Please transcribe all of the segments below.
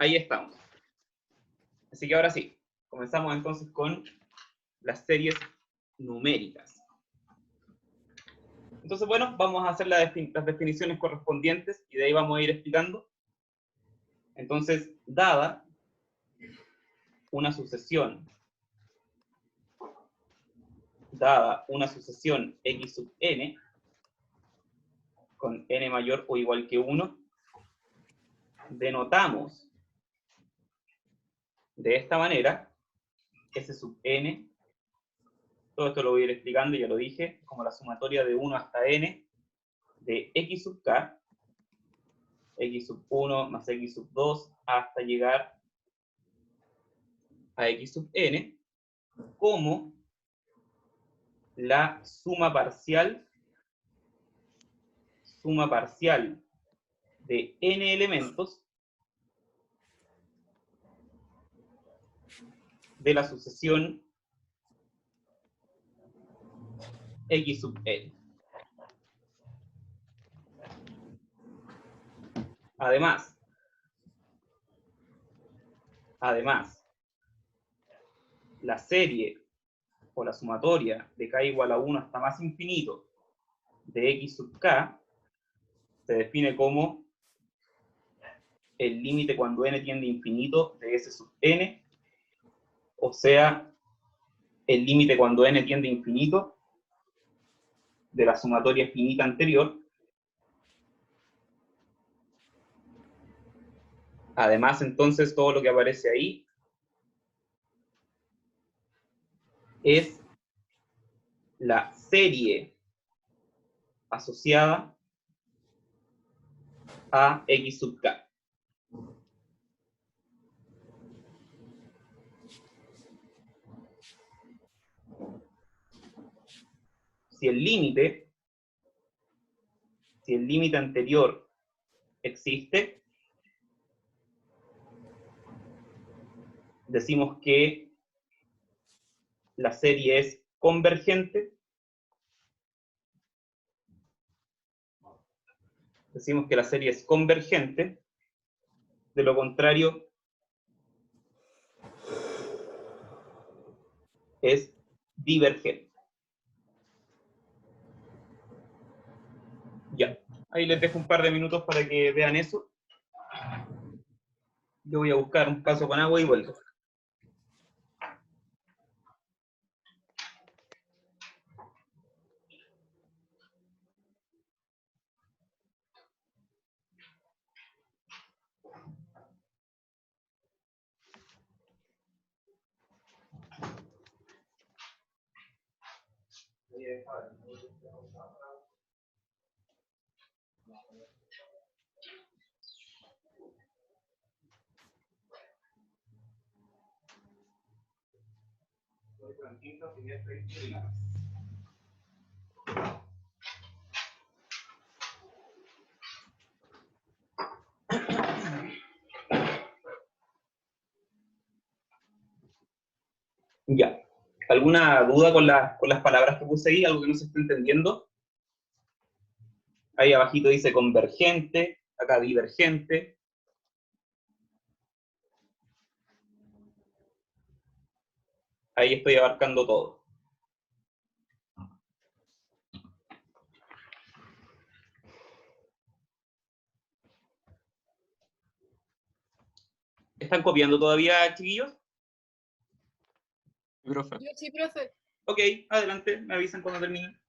Ahí estamos. Así que ahora sí, comenzamos entonces con las series numéricas. Entonces, bueno, vamos a hacer las definiciones correspondientes y de ahí vamos a ir explicando. Entonces, dada una sucesión x sub n con n mayor o igual que 1, denotamos de esta manera s sub n, todo esto lo voy a ir explicando, ya lo dije, como la sumatoria de 1 hasta n de x sub k, x sub 1 más x sub 2 hasta llegar a x sub n, como la suma parcial de n elementos de la sucesión x sub n. Además, la serie o la sumatoria de k igual a 1 hasta más infinito de x sub k se define como el límite cuando n tiende a infinito de s sub n, o sea, el límite cuando n tiende a infinito de la sumatoria finita anterior. Además, entonces, todo lo que aparece ahí es la serie asociada a x sub k. Si el límite anterior existe, decimos que la serie es convergente. Decimos que la serie es convergente, de lo contrario es divergente. Ya, ahí les dejo un par de minutos para que vean eso. Yo voy a buscar un caso con agua y vuelvo. Ya. ¿Alguna duda con las palabras que puse ahí? ¿Algo que no se esté entendiendo? Ahí abajito dice convergente, acá divergente. Ahí estoy abarcando todo. ¿Están copiando todavía, chiquillos? Profe. Yo sí, profe. Ok, adelante, me avisan cuando terminen.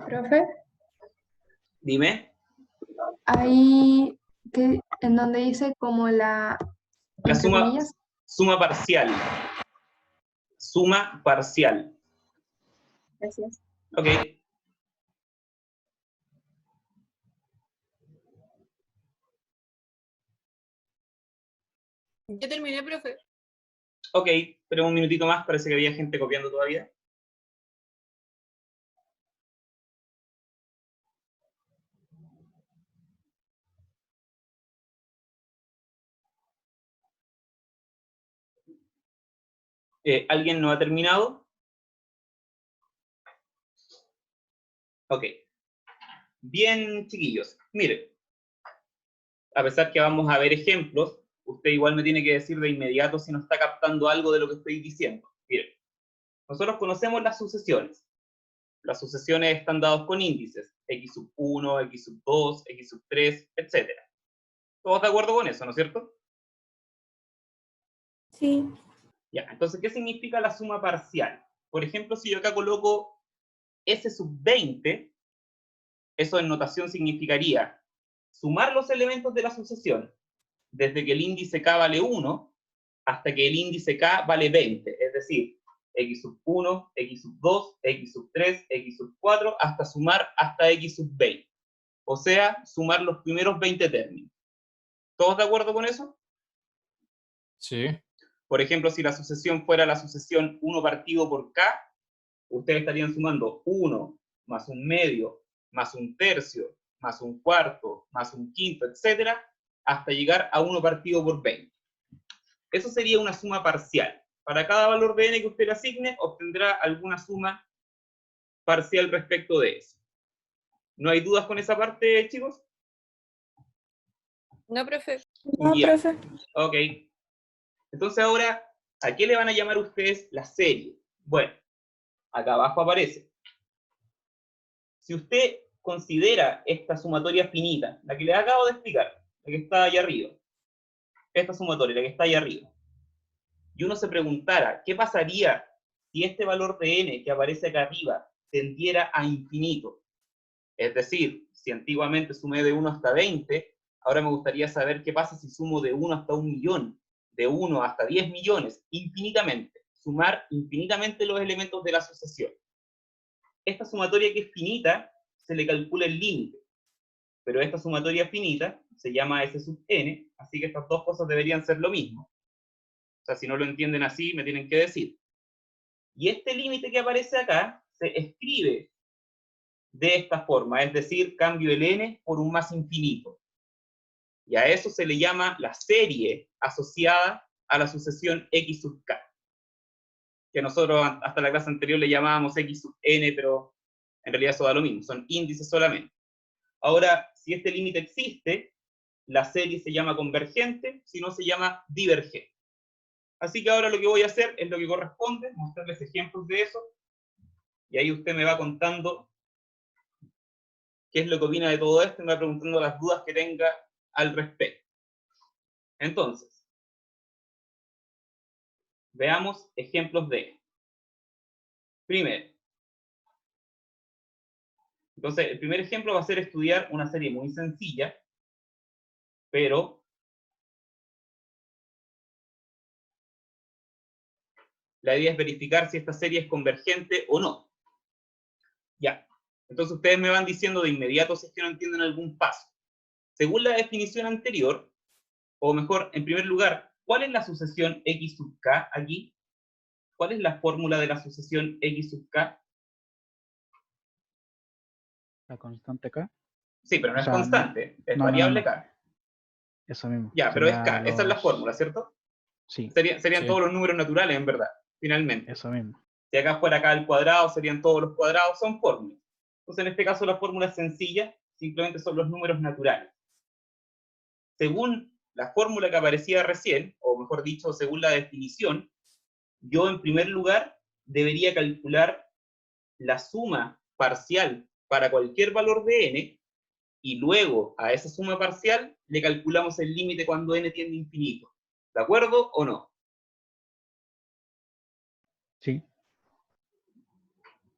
Profe, Dime. ahí en donde dice como La entre comillas, suma parcial. Suma parcial. gracias. Ok. Ya terminé, profe. Ok, esperemos un minutito más, parece que había gente copiando todavía. ¿Alguien no ha terminado? Ok. Bien, chiquillos. Miren, a pesar que vamos a ver ejemplos, usted igual me tiene que decir de inmediato si no está captando algo de lo que estoy diciendo. Miren, nosotros conocemos las sucesiones. Las sucesiones están dadas con índices, x sub 1, x sub 2, x sub 3, etc. ¿Todos de acuerdo con eso, no es cierto? Sí. Ya, entonces, ¿qué significa la suma parcial? Por ejemplo, si yo acá coloco s sub 20, eso en notación significaría sumar los elementos de la sucesión desde que el índice k vale 1 hasta que el índice k vale 20, es decir, x sub 1, x sub 2, x sub 3, x sub 4, hasta sumar hasta x sub 20. O sea, sumar los primeros 20 términos. ¿Todos de acuerdo con eso? Sí. Por ejemplo, si la sucesión fuera la sucesión 1 partido por k, ustedes estarían sumando 1 más un medio, más un tercio, más un cuarto, más un quinto, etcétera, hasta llegar a 1 partido por 20. Eso sería una suma parcial. Para cada valor de n que usted le asigne, obtendrá alguna suma parcial respecto de eso. ¿No hay dudas con esa parte, chicos? No, profe. No, Ya. profe. Ok. Entonces ahora, ¿a qué le van a llamar ustedes la serie? Bueno, acá abajo aparece. Si usted considera esta sumatoria finita, la que les acabo de explicar, la que está ahí arriba, esta sumatoria, la que está ahí arriba, y uno se preguntara, ¿qué pasaría si este valor de n que aparece acá arriba tendiera a infinito? Es decir, si antiguamente sumé de 1 hasta 20, ahora me gustaría saber qué pasa si sumo de 1 hasta 1 millón, de 1 hasta 10 millones, infinitamente. Sumar infinitamente los elementos de la sucesión. Esta sumatoria que es finita, se le calcula el límite, pero esta sumatoria finita se llama S sub n, así que estas dos cosas deberían ser lo mismo. O sea, si no lo entienden así, me tienen que decir. Y este límite que aparece acá se escribe de esta forma, es decir, cambio el n por un más infinito. Y a eso se le llama la serie asociada a la sucesión x sub k, que nosotros hasta la clase anterior le llamábamos x sub n, pero en realidad eso da lo mismo, son índices solamente. Ahora, si este límite existe, la serie se llama convergente, si no se llama divergente. Así que ahora lo que voy a hacer es lo que corresponde, mostrarles ejemplos de eso, y ahí usted me va contando qué es lo que opina de todo esto, y me va preguntando las dudas que tenga al respecto. Entonces, veamos ejemplos de esto. Primero, entonces, el primer ejemplo va a ser estudiar una serie muy sencilla, pero la idea es verificar si esta serie es convergente o no. Ya, entonces ustedes me van diciendo de inmediato si es que no entienden algún paso. Según la definición anterior, o mejor, en primer lugar, ¿cuál es la sucesión x sub k aquí? ¿Cuál es la fórmula de la sucesión x sub k? La constante K. Sí, pero no O es sea, constante, es no, variable no. k. Eso mismo. Ya, pero es Sería k, esa es la fórmula, ¿cierto? Sí, Serían Sí. todos los números naturales, en verdad, finalmente. eso mismo. Si acá fuera k al cuadrado, serían todos los cuadrados, son fórmulas. Entonces, en este caso, la fórmula es sencilla, simplemente son los números naturales. Según la fórmula que aparecía recién, o mejor dicho, según la definición, yo en primer lugar debería calcular la suma parcial para cualquier valor de n, y luego a esa suma parcial le calculamos el límite cuando n tiende a infinito. ¿De acuerdo o no? Sí.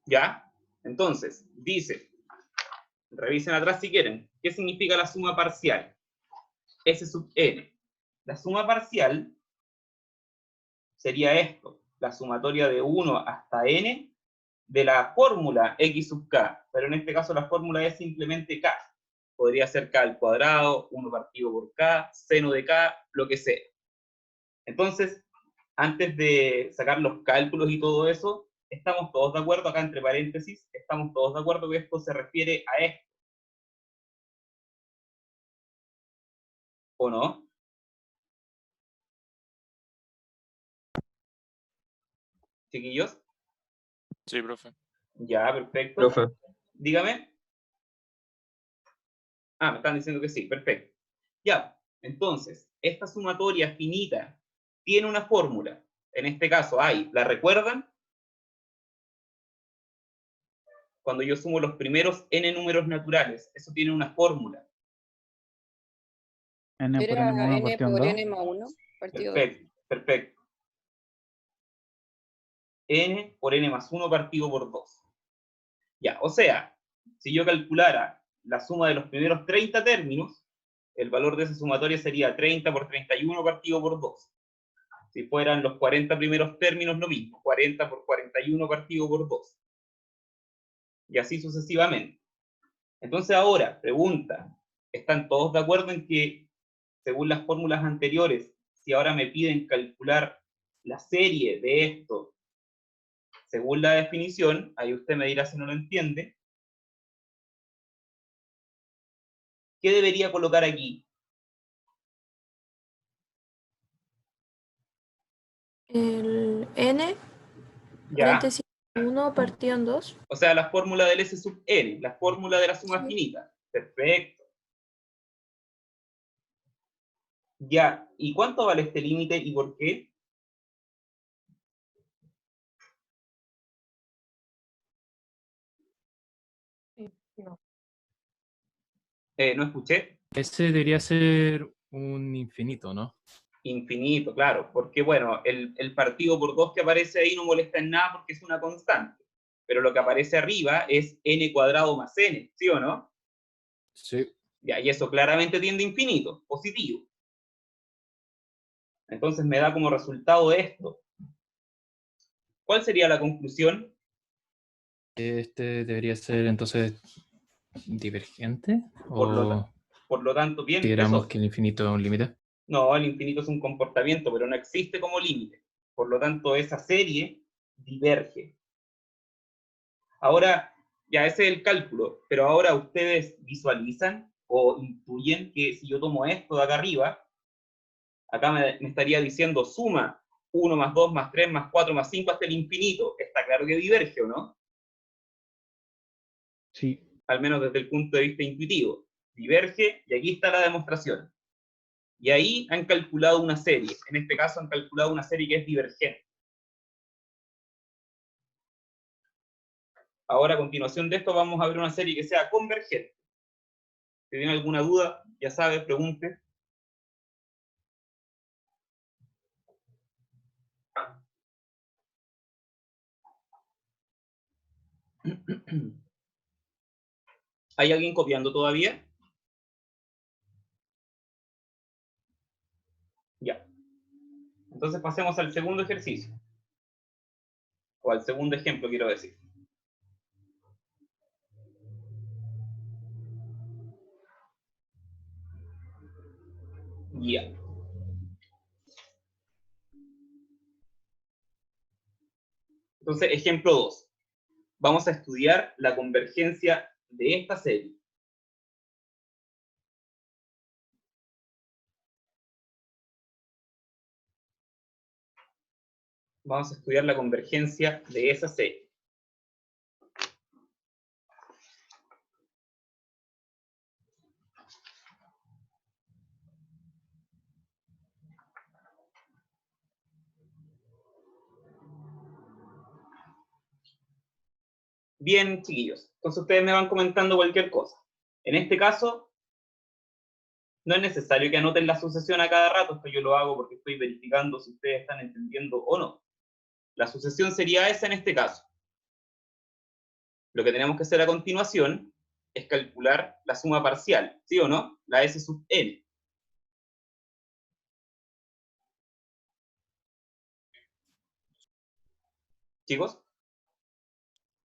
¿Ya? Entonces, dice, revisen atrás si quieren, ¿qué significa la suma parcial? S sub n. La suma parcial sería esto, la sumatoria de 1 hasta n de la fórmula x sub k, pero en este caso la fórmula es simplemente k. Podría ser k al cuadrado, 1 partido por k, seno de k, lo que sea. Entonces, antes de sacar los cálculos y todo eso, estamos todos de acuerdo, acá entre paréntesis, estamos todos de acuerdo que esto se refiere a esto. ¿O no? ¿Chiquillos? Sí, profe. Ya, perfecto. Profe. Dígame. Ah, me están diciendo que sí, perfecto. Ya, entonces, esta sumatoria finita tiene una fórmula. En este caso hay, ¿la recuerdan? Cuando yo sumo los primeros n números naturales, eso tiene una fórmula. N por Era N más 1 n partido en por 2. n más 1 partido 2. Perfecto, perfecto. N por n más 1 partido por 2. Ya, o sea, si yo calculara la suma de los primeros 30 términos, el valor de esa sumatoria sería 30 por 31 partido por 2. Si fueran los 40 primeros términos, lo mismo, 40 por 41 partido por 2. Y así sucesivamente. Entonces ahora, pregunta, ¿están todos de acuerdo en que, según las fórmulas anteriores, si ahora me piden calcular la serie de esto, según la definición, ahí usted me dirá si no lo entiende, ¿qué debería colocar aquí? El n, ¿Ya? paréntesis 1 partido en 2. O sea, la fórmula del S sub n, la fórmula de la suma Sí. finita. Perfecto. Ya, ¿y cuánto vale este límite y por qué? No. No escuché. Ese debería ser un infinito, ¿no? Infinito, claro, porque bueno, el partido por 2 que aparece ahí no molesta en nada porque es una constante, pero lo que aparece arriba es n cuadrado más n, ¿sí o no? Sí. Ya, y eso claramente tiende a infinito, positivo. Entonces me da como resultado esto. ¿Cuál sería la conclusión? Este debería ser entonces divergente. Por lo tanto, bien, Consideramos eso. que el infinito es un límite. No, el infinito es un comportamiento, pero no existe como límite. Por lo tanto, esa serie diverge. Ahora, ya ese es el cálculo, pero ahora ustedes visualizan o intuyen que si yo tomo esto de acá arriba, acá me estaría diciendo suma 1 más 2 más 3 más 4 más 5 hasta el infinito. Está claro que diverge, ¿o no? Sí. Al menos desde el punto de vista intuitivo. Diverge, y aquí está la demostración. Y ahí han calculado una serie. En este caso han calculado una serie que es divergente. Ahora, a continuación de esto, vamos a ver una serie que sea convergente. Si tiene alguna duda, ya sabe, pregunte. ¿Hay alguien copiando todavía? Ya. Entonces pasemos al segundo ejercicio. O al segundo ejemplo, quiero decir. Ya. Entonces, ejemplo 2. Vamos a estudiar la convergencia de esta serie. Vamos a estudiar la convergencia de esa serie. Bien, chiquillos. Entonces ustedes me van comentando cualquier cosa. En este caso, no es necesario que anoten la sucesión a cada rato. Esto yo lo hago porque estoy verificando si ustedes están entendiendo o no. La sucesión sería esa en este caso. Lo que tenemos que hacer a continuación es calcular la suma parcial, ¿sí o no? La S sub n. ¿Chicos?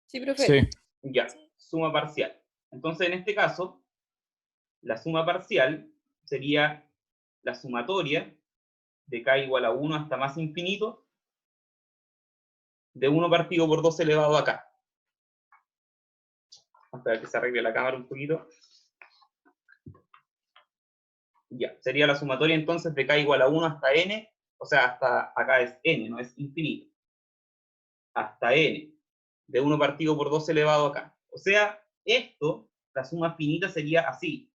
Sí, profe. Sí. Ya, suma parcial. Entonces, en este caso, la suma parcial sería la sumatoria de k igual a 1 hasta más infinito, de 1 partido por 2 elevado a k. Vamos a ver que se arregle la cámara un poquito. Ya, sería la sumatoria entonces de k igual a 1 hasta n, o sea, hasta acá es n, no es infinito. Hasta n, de 1 partido por 2 elevado a k. O sea, esto, la suma finita sería así.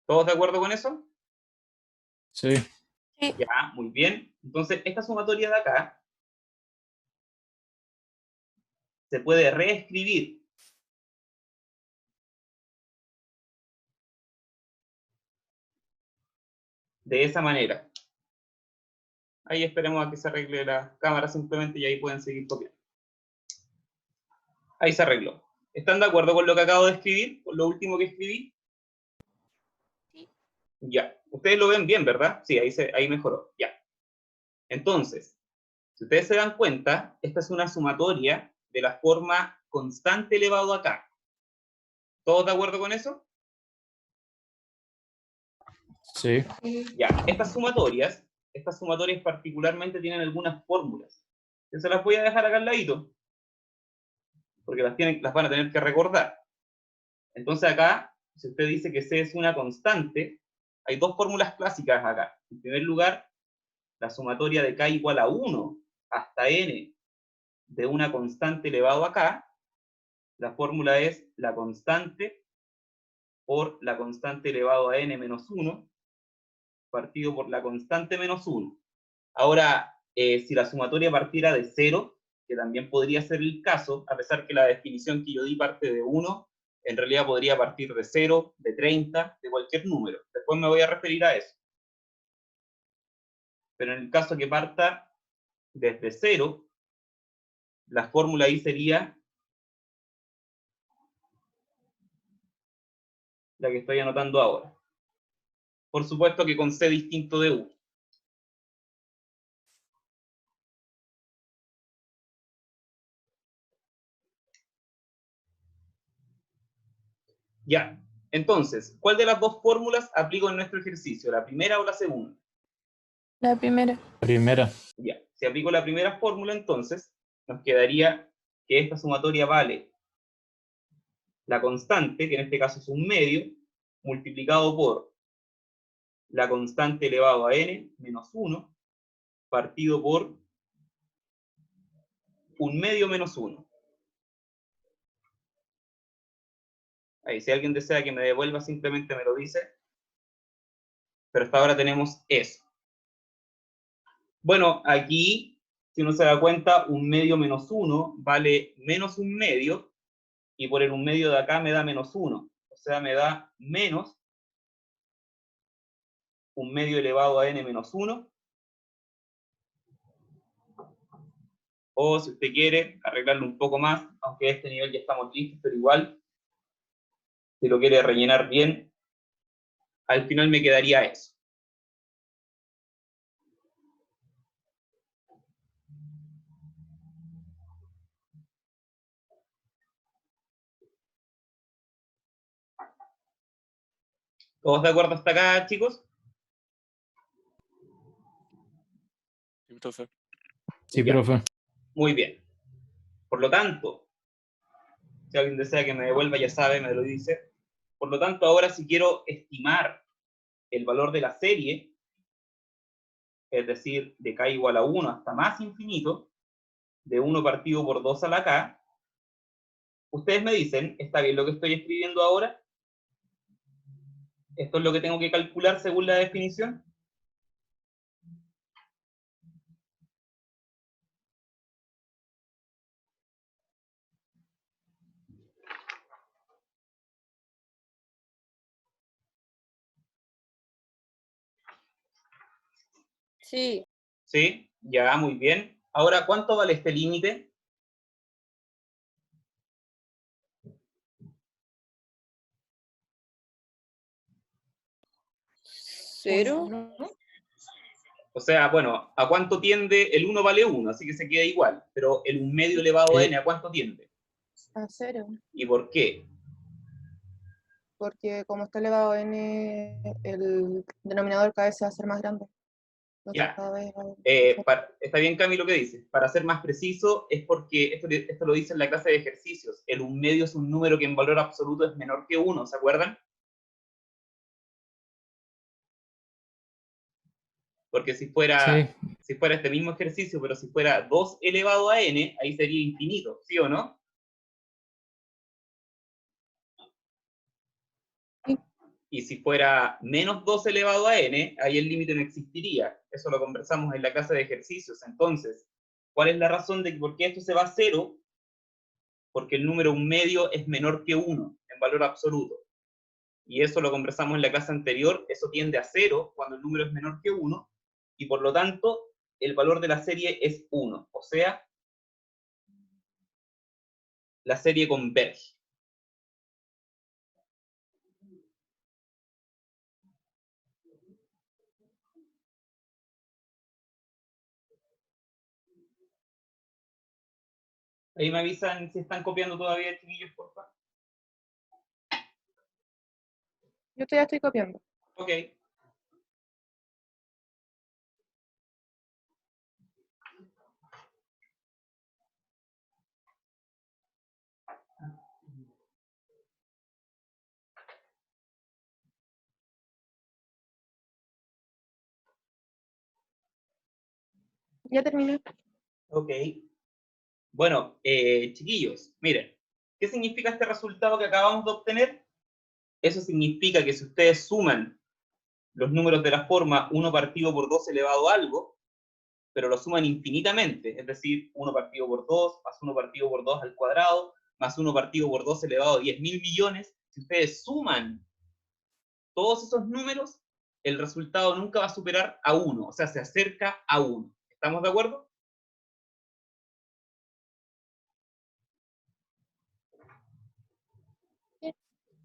¿Todos de acuerdo con eso? Sí. Sí. Ya, muy bien. Entonces, esta sumatoria de acá se puede reescribir de esa manera. Ahí esperemos a que se arregle la cámara simplemente y ahí pueden seguir copiando. Ahí se arregló. ¿Están de acuerdo con lo que acabo de escribir? ¿Con lo último que escribí? Sí. Ya. Ustedes lo ven bien, ¿verdad? Sí, ahí mejoró. Ya. Entonces, si ustedes se dan cuenta, esta es una sumatoria de la forma constante elevado a k. ¿Todos de acuerdo con eso? Sí. Ya. Estas sumatorias particularmente tienen algunas fórmulas. Yo se las voy a dejar acá al ladito, porque las van a tener que recordar. Entonces acá, si usted dice que C es una constante, hay dos fórmulas clásicas acá. En primer lugar, la sumatoria de k igual a 1 hasta n de una constante elevado a k, la fórmula es la constante por la constante elevado a n menos 1 partido por la constante menos 1. Ahora, si la sumatoria partiera de 0, que también podría ser el caso, a pesar que la definición que yo di parte de 1, en realidad podría partir de 0, de 30, de cualquier número. Después me voy a referir a eso. Pero en el caso que parta desde 0, la fórmula ahí sería la que estoy anotando ahora. Por supuesto que con C distinto de 1. Ya, entonces, ¿cuál de las dos fórmulas aplico en nuestro ejercicio? ¿La primera o la segunda? La primera. Primera. Ya, si aplico la primera fórmula, entonces, nos quedaría que esta sumatoria vale la constante, que en este caso es un medio, multiplicado por la constante elevado a n menos 1, partido por un medio menos 1. Ahí, si alguien desea que me devuelva, simplemente me lo dice. Pero hasta ahora tenemos eso. Bueno, aquí, si uno se da cuenta, un medio menos 1 vale menos un medio, y por el un medio de acá me da menos 1. O sea, me da menos un medio elevado a n menos 1. O si usted quiere arreglarlo un poco más, aunque a este nivel ya estamos listos, pero igual, si lo quiere rellenar bien, al final me quedaría eso. ¿Todos de acuerdo hasta acá, chicos? Sí, profe. Sí, Ya. profe. Muy bien. Por lo tanto, si alguien desea que me devuelva, ya sabe, me lo dice. Por lo tanto, ahora si quiero estimar el valor de la serie, es decir, de k igual a 1 hasta más infinito, de 1 partido por 2 a la k, ustedes me dicen, ¿está bien lo que estoy escribiendo ahora? ¿Esto es lo que tengo que calcular según la definición? Sí. ¿Sí? Ya, muy bien. Ahora, ¿cuánto vale este límite? ¿Cero? O sea, bueno, ¿a cuánto tiende? El 1 vale 1, así que se queda igual. Pero el 1 medio elevado a n, ¿a cuánto tiende? A 0. ¿Y por qué? porque como está elevado a n, el denominador cada vez se va a hacer más grande. Entonces Ya. cada vez Está bien, Cami, lo que dice. Para ser más preciso, es porque esto lo dice en la clase de ejercicios. El 1/2 es un número que en valor absoluto es menor que 1, ¿se acuerdan? Porque si fuera este mismo ejercicio, pero si fuera 2 elevado a n, ahí sería infinito, ¿sí o no? Sí. Y si fuera menos 2 elevado a n, ahí el límite no existiría. Eso lo conversamos en la clase de ejercicios. Entonces, ¿cuál es la razón de por qué esto se va a 0? Porque el número 1/2 es menor que 1 en valor absoluto. Y eso lo conversamos en la clase anterior. Eso tiende a 0 cuando el número es menor que 1. Y por lo tanto, el valor de la serie es 1. O sea, la serie converge. Ahí me avisan si están copiando todavía, chiquillos, por favor. Yo ya estoy copiando. Ok. Ya terminé. Ok. Bueno, chiquillos, miren, ¿qué significa este resultado que acabamos de obtener? Eso significa que si ustedes suman los números de la forma 1 partido por 2 elevado a algo, pero lo suman infinitamente, es decir, 1 partido por 2, más 1 partido por 2 al cuadrado, más 1 partido por 2 elevado a 10.000 millones, si ustedes suman todos esos números, el resultado nunca va a superar a 1, o sea, se acerca a 1. ¿Estamos de acuerdo?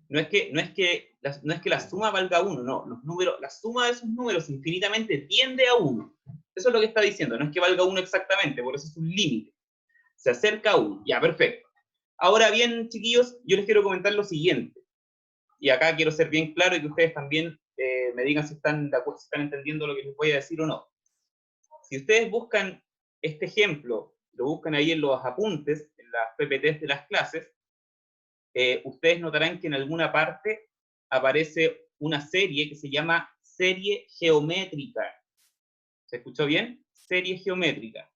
No es que la suma valga 1, no. La suma de esos números infinitamente tiende a 1. Eso es lo que está diciendo, no es que valga 1 exactamente, por eso es un límite. Se acerca a 1. Ya, perfecto. Ahora bien, chiquillos, yo les quiero comentar lo siguiente. Y acá quiero ser bien claro y que ustedes también me digan si están de acuerdo, si están entendiendo lo que les voy a decir o no. Si ustedes buscan este ejemplo, lo buscan ahí en los apuntes, en las PPTs de las clases, ustedes notarán que en alguna parte aparece una serie que se llama serie geométrica. ¿Se escuchó bien? Serie geométrica.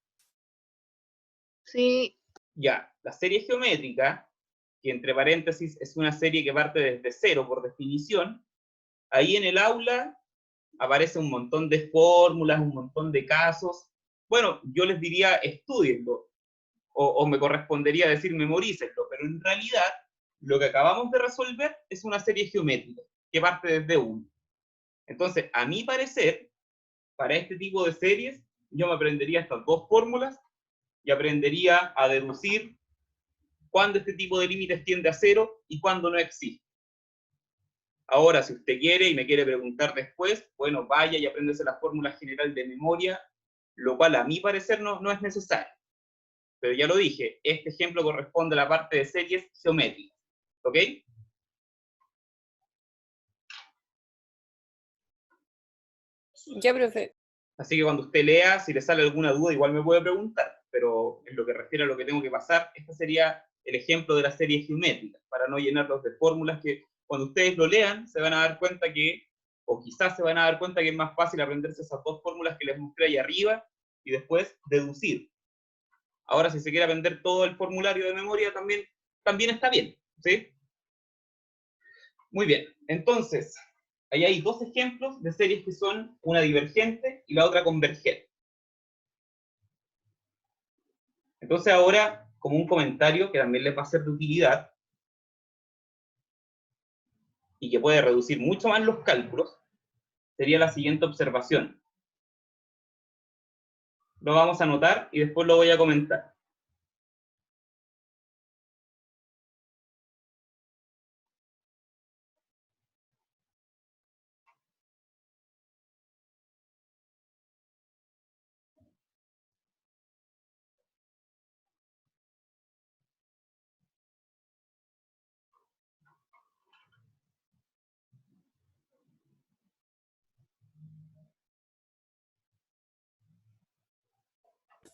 Sí. Ya, la serie geométrica, que entre paréntesis es una serie que parte desde 0 por definición, ahí en el aula aparece un montón de fórmulas, un montón de casos. Bueno, yo les diría estudienlo, o me correspondería decir memorícenlo, pero en realidad lo que acabamos de resolver es una serie geométrica que parte desde 1. Entonces, a mi parecer, para este tipo de series, yo me aprendería estas dos fórmulas y aprendería a deducir cuándo este tipo de límites tiende a 0 y cuándo no existe. Ahora, si usted quiere y me quiere preguntar después, bueno, vaya y apréndese la fórmula general de memoria, lo cual a mi parecer no es necesario. Pero ya lo dije, este ejemplo corresponde a la parte de series geométricas. ¿Ok? Ya, profe. Así que cuando usted lea, si le sale alguna duda, igual me puede preguntar. Pero en lo que refiere a lo que tengo que pasar, este sería el ejemplo de la serie geométrica, para no llenarlos de fórmulas que cuando ustedes lo lean, se van a dar cuenta que, o quizás se van a dar cuenta que es más fácil aprenderse esas dos fórmulas que les mostré ahí arriba y después deducir. Ahora, si se quiere aprender todo el formulario de memoria, también está bien, ¿sí? Muy bien, entonces, ahí hay dos ejemplos de series que son una divergente y la otra convergente. Entonces ahora, como un comentario que también les va a ser de utilidad y que puede reducir mucho más los cálculos, sería la siguiente observación. Lo vamos a anotar y después lo voy a comentar.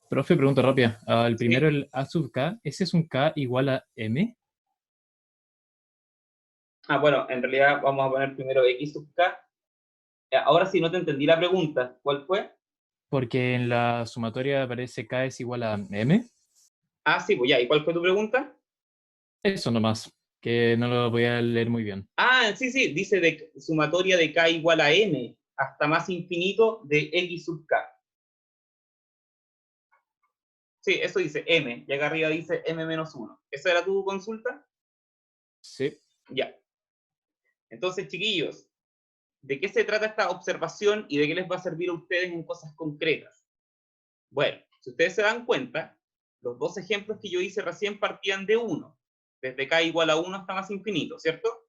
Profe, pregunta rápida. El Sí. primero, el A sub K, ¿ese es un K igual a M? Bueno, en realidad vamos a poner primero X sub K. Ahora sí no te entendí la pregunta. ¿Cuál fue? Porque en la sumatoria aparece K es igual a M. Sí, pues ya. ¿Y cuál fue tu pregunta? Eso nomás, que no lo voy a leer muy bien. Sí, dice de sumatoria de K igual a M hasta más infinito de X sub K. Sí, eso dice M, y acá arriba dice M menos 1. ¿Esa era tu consulta? Sí. Ya. Entonces, chiquillos, ¿de qué se trata esta observación y de qué les va a servir a ustedes en cosas concretas? Bueno, si ustedes se dan cuenta, los dos ejemplos que yo hice recién partían de 1, desde K igual a 1 hasta más infinito, ¿cierto?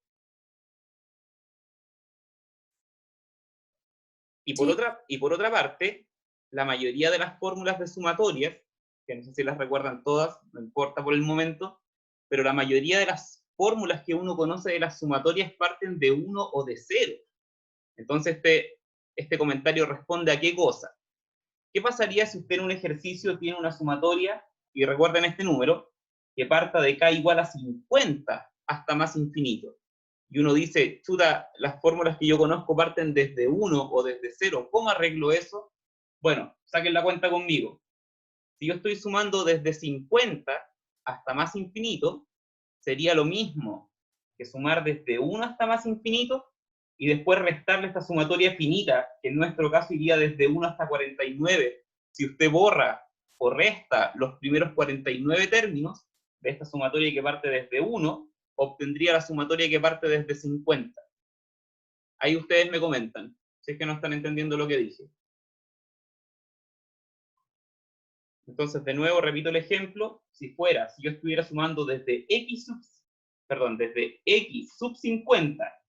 Y por otra parte, la mayoría de las fórmulas de sumatorias, que no sé si las recuerdan todas, no importa por el momento, pero la mayoría de las fórmulas que uno conoce de las sumatorias parten de 1 o de 0. Entonces este comentario responde a qué cosa. ¿Qué pasaría si usted en un ejercicio tiene una sumatoria, y recuerden este número, que parta de K igual a 50 hasta más infinito? Y uno dice, chuta, las fórmulas que yo conozco parten desde 1 o desde 0, ¿cómo arreglo eso? Bueno, saquen la cuenta conmigo. Si yo estoy sumando desde 50 hasta más infinito, sería lo mismo que sumar desde 1 hasta más infinito y después restarle esta sumatoria finita, que en nuestro caso iría desde 1 hasta 49. Si usted borra o resta los primeros 49 términos de esta sumatoria que parte desde 1, obtendría la sumatoria que parte desde 50. Ahí ustedes me comentan, si es que no están entendiendo lo que dije. Entonces, de nuevo, repito el ejemplo. Si yo estuviera sumando desde X sub 50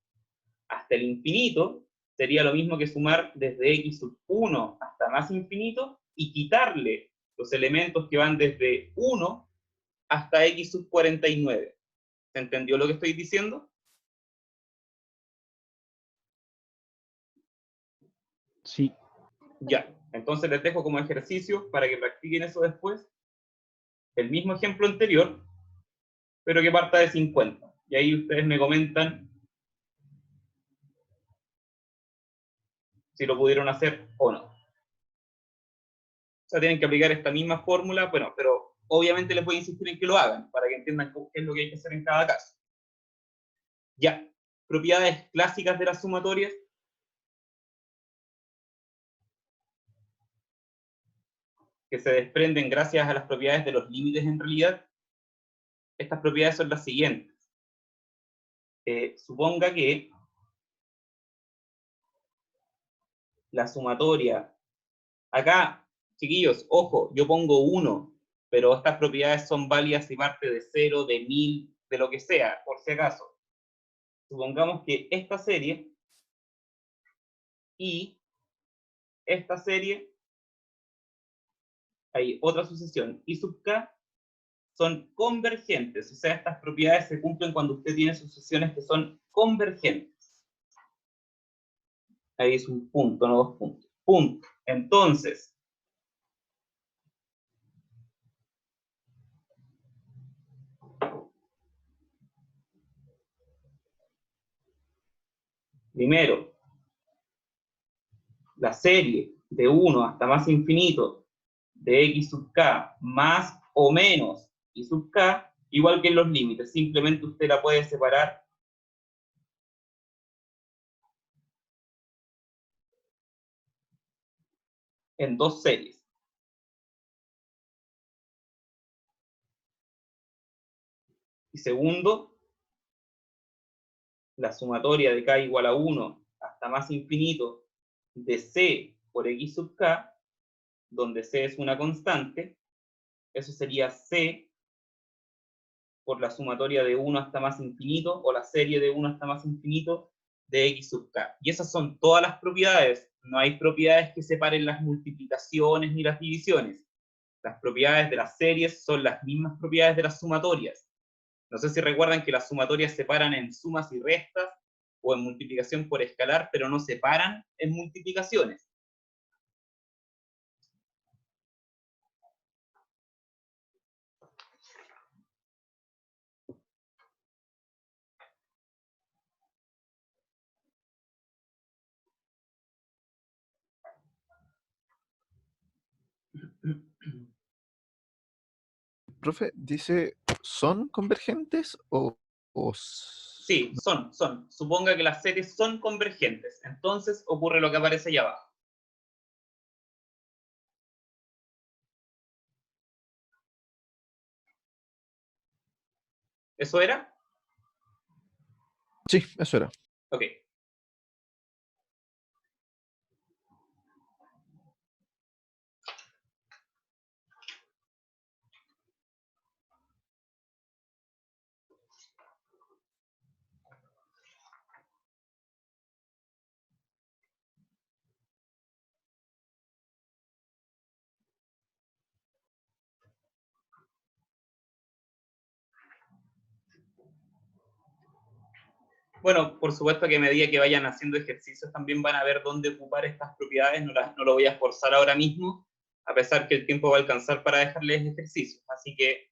hasta el infinito, sería lo mismo que sumar desde X sub 1 hasta más infinito y quitarle los elementos que van desde 1 hasta X sub 49. ¿Se entendió lo que estoy diciendo? Sí. Ya, entonces les dejo como ejercicio para que practiquen eso después. El mismo ejemplo anterior, pero que parta de 50. Y ahí ustedes me comentan si lo pudieron hacer o no. O sea, tienen que aplicar esta misma fórmula, bueno, pero obviamente les voy a insistir en que lo hagan, para que entiendan qué es lo que hay que hacer en cada caso. Ya, propiedades clásicas de las sumatorias. Que se desprenden gracias a las propiedades de los límites en realidad. Estas propiedades son las siguientes. Suponga que la sumatoria, acá, chiquillos, ojo, yo pongo 1, pero estas propiedades son válidas si parte de 0, de 1000, de lo que sea, por si acaso. Supongamos que esta serie y esta serie, hay otra sucesión, y sub k, son convergentes. O sea, estas propiedades se cumplen cuando usted tiene sucesiones que son convergentes. Ahí es un punto, no 2 puntos. Punto. Entonces, primero, la serie de 1 hasta más infinito de x sub k más o menos y sub k, igual que en los límites, simplemente usted la puede separar en dos series. Y segundo, la sumatoria de k igual a 1 hasta más infinito de c por x sub k, donde c es una constante, eso sería c por la sumatoria de 1 hasta más infinito, o la serie de 1 hasta más infinito de x sub k. Y esas son todas las propiedades. No hay propiedades que separen las multiplicaciones ni las divisiones. Las propiedades de las series son las mismas propiedades de las sumatorias. No sé si recuerdan que las sumatorias separan en sumas y restas, o en multiplicación por escalar, pero no separan en multiplicaciones. Profe, dice, ¿son convergentes o Sí, son. Suponga que las series son convergentes. Entonces ocurre lo que aparece allá abajo. ¿Eso era? Sí, eso era. Ok. Bueno, por supuesto que a medida que vayan haciendo ejercicios también van a ver dónde ocupar estas propiedades. No lo voy a esforzar ahora mismo, a pesar que el tiempo va a alcanzar para dejarles ejercicios. Así que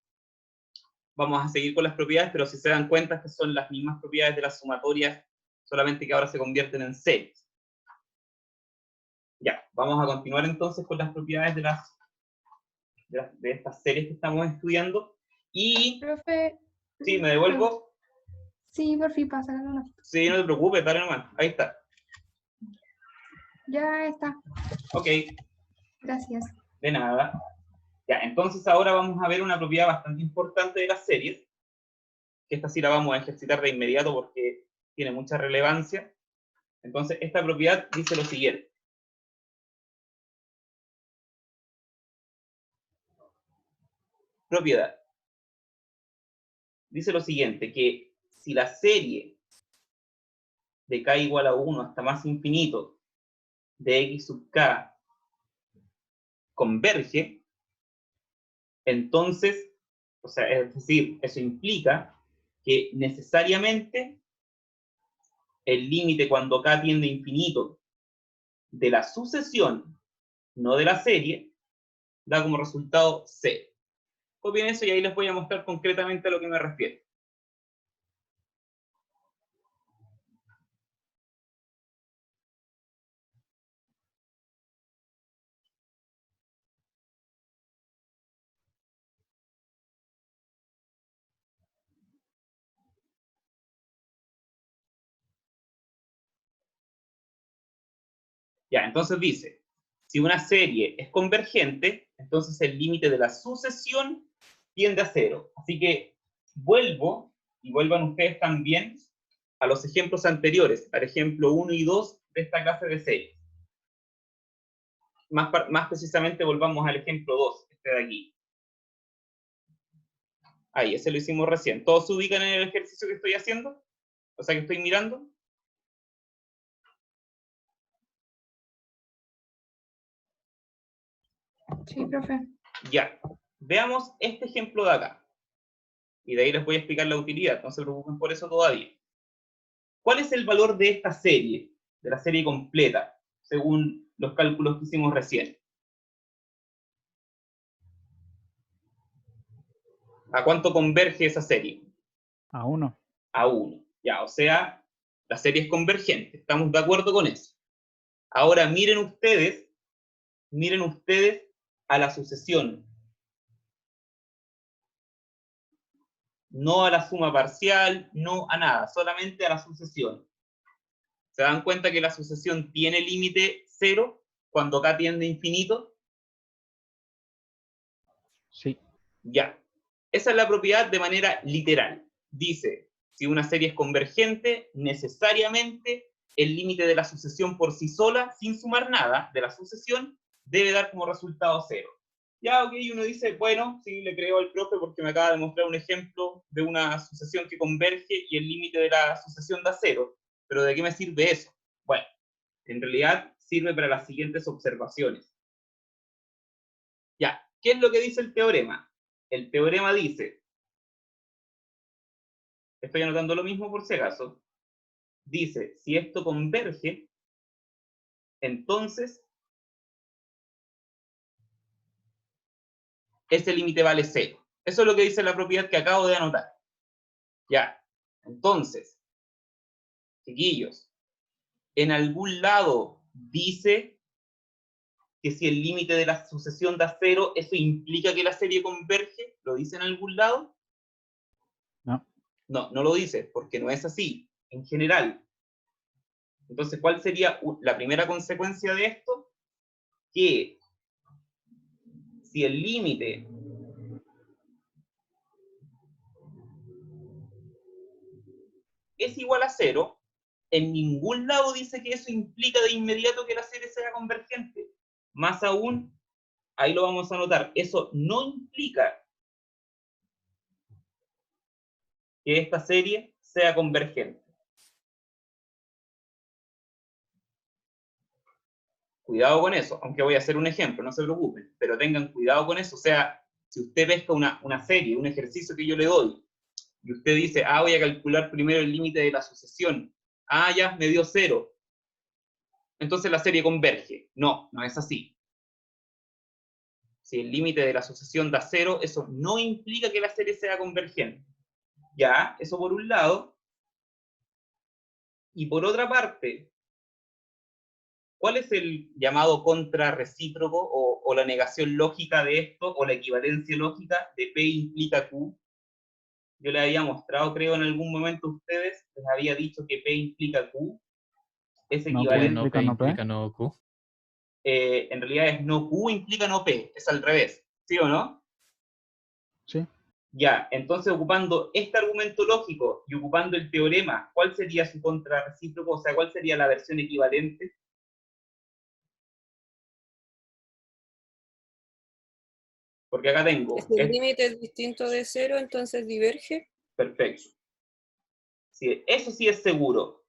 vamos a seguir con las propiedades, pero si se dan cuenta que son las mismas propiedades de las sumatorias, solamente que ahora se convierten en series. Ya, vamos a continuar entonces con las propiedades de estas series que estamos estudiando. Y, Profe, sí, me devuelvo. sí, por fin pasa una. Sí, no te preocupes, dale nomás. Ahí está. Ya está. Ok, Gracias. de nada. Ya, entonces ahora vamos a ver una propiedad bastante importante de las series, que esta sí la vamos a ejercitar de inmediato porque tiene mucha relevancia. Entonces, esta propiedad dice lo siguiente. Propiedad. Dice lo siguiente, que si la serie de k igual a 1 hasta más infinito de x sub k converge, entonces, o sea, es decir, eso implica que necesariamente el límite cuando k tiende a infinito de la sucesión, no de la serie, da como resultado 0. Copien eso y ahí les voy a mostrar concretamente a lo que me refiero. Ya, entonces dice, si una serie es convergente, entonces el límite de la sucesión tiende a 0. Así que vuelvo, y vuelvan ustedes también a los ejemplos anteriores, al ejemplo 1 y 2 de esta clase de series. Más precisamente volvamos al ejemplo 2, este de aquí. Ahí, ese lo hicimos recién. ¿Todos se ubican en el ejercicio que estoy haciendo? O sea, que estoy mirando. Sí, profe. Ya, veamos este ejemplo de acá. Y de ahí les voy a explicar la utilidad, no se preocupen por eso todavía. ¿Cuál es el valor de esta serie, de la serie completa, según los cálculos que hicimos recién? ¿A cuánto converge esa serie? A 1. A 1. Ya, o sea, la serie es convergente. ¿Estamos de acuerdo con eso? Ahora miren ustedes a la sucesión. No a la suma parcial, no a nada, solamente a la sucesión. ¿Se dan cuenta que la sucesión tiene límite 0 cuando k tiende a infinito? Sí. Ya. Esa es la propiedad de manera literal. Dice, si una serie es convergente, necesariamente el límite de la sucesión por sí sola, sin sumar nada de la sucesión, debe dar como resultado 0. Ya, ok, uno dice, bueno, sí, le creo al profe porque me acaba de mostrar un ejemplo de una sucesión que converge y el límite de la sucesión da 0. Pero ¿de qué me sirve eso? Bueno, en realidad sirve para las siguientes observaciones. Ya, ¿qué es lo que dice el teorema? El teorema dice, estoy anotando lo mismo por si acaso, dice, si esto converge, entonces ese límite vale 0. Eso es lo que dice la propiedad que acabo de anotar. Ya, entonces, chiquillos, en algún lado dice que si el límite de la sucesión da 0, ¿eso implica que la serie converge? ¿Lo dice en algún lado? No. No, no lo dice, porque no es así, en general. Entonces, ¿cuál sería la primera consecuencia de esto? Que si el límite es igual a 0, en ningún lado dice que eso implica de inmediato que la serie sea convergente. Más aún, ahí lo vamos a notar, eso no implica que esta serie sea convergente. Cuidado con eso, aunque voy a hacer un ejemplo, no se preocupen, pero tengan cuidado con eso. O sea, si usted pesca una serie, un ejercicio que yo le doy, y usted dice, voy a calcular primero el límite de la sucesión, ya, me dio 0, entonces la serie converge. No, no es así. Si el límite de la sucesión da 0, eso no implica que la serie sea convergente. Ya, eso por un lado. Y por otra parte, ¿cuál es el llamado contrarrecíproco o la negación lógica de esto, o la equivalencia lógica de P implica Q? Yo les había mostrado, creo, en algún momento a ustedes, les había dicho que P implica Q. Es No, Q Que equivalente. no implica P no P. implica no Q. En realidad es no Q implica no P, es al revés, ¿sí o no? Sí. Ya, entonces ocupando este argumento lógico y ocupando el teorema, ¿cuál sería su contrarrecíproco? O sea, ¿cuál sería la versión equivalente? Porque acá tengo. Si el límite es distinto de 0, entonces diverge. Perfecto. Eso sí es seguro.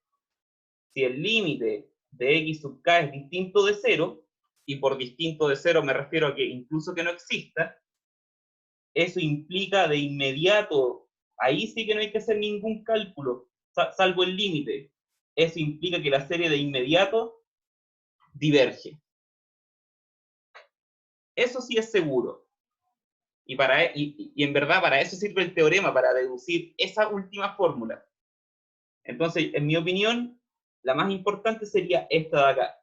Si el límite de x sub k es distinto de 0, y por distinto de 0 me refiero a que incluso que no exista, eso implica de inmediato, ahí sí que no hay que hacer ningún cálculo, salvo el límite. Eso implica que la serie de inmediato diverge. Eso sí es seguro. Y en verdad para eso sirve el teorema, para deducir esa última fórmula. Entonces, en mi opinión, la más importante sería esta de acá.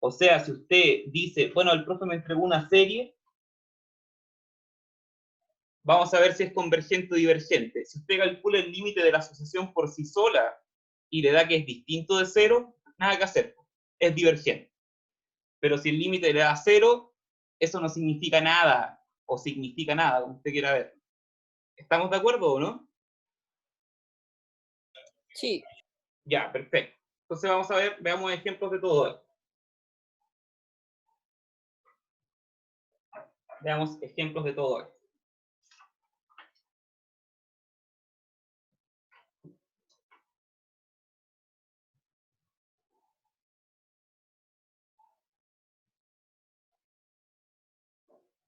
O sea, si usted dice, bueno, el profe me entregó una serie, vamos a ver si es convergente o divergente. Si usted calcula el límite de la asociación por sí sola y le da que es distinto de 0, nada que hacer, es divergente. Pero si el límite le da 0, eso no significa nada, o significa nada, como usted quiera ver. ¿Estamos de acuerdo o no? Sí. Ya, perfecto. Entonces vamos a ver, veamos ejemplos de todo esto. Veamos ejemplos de todo esto.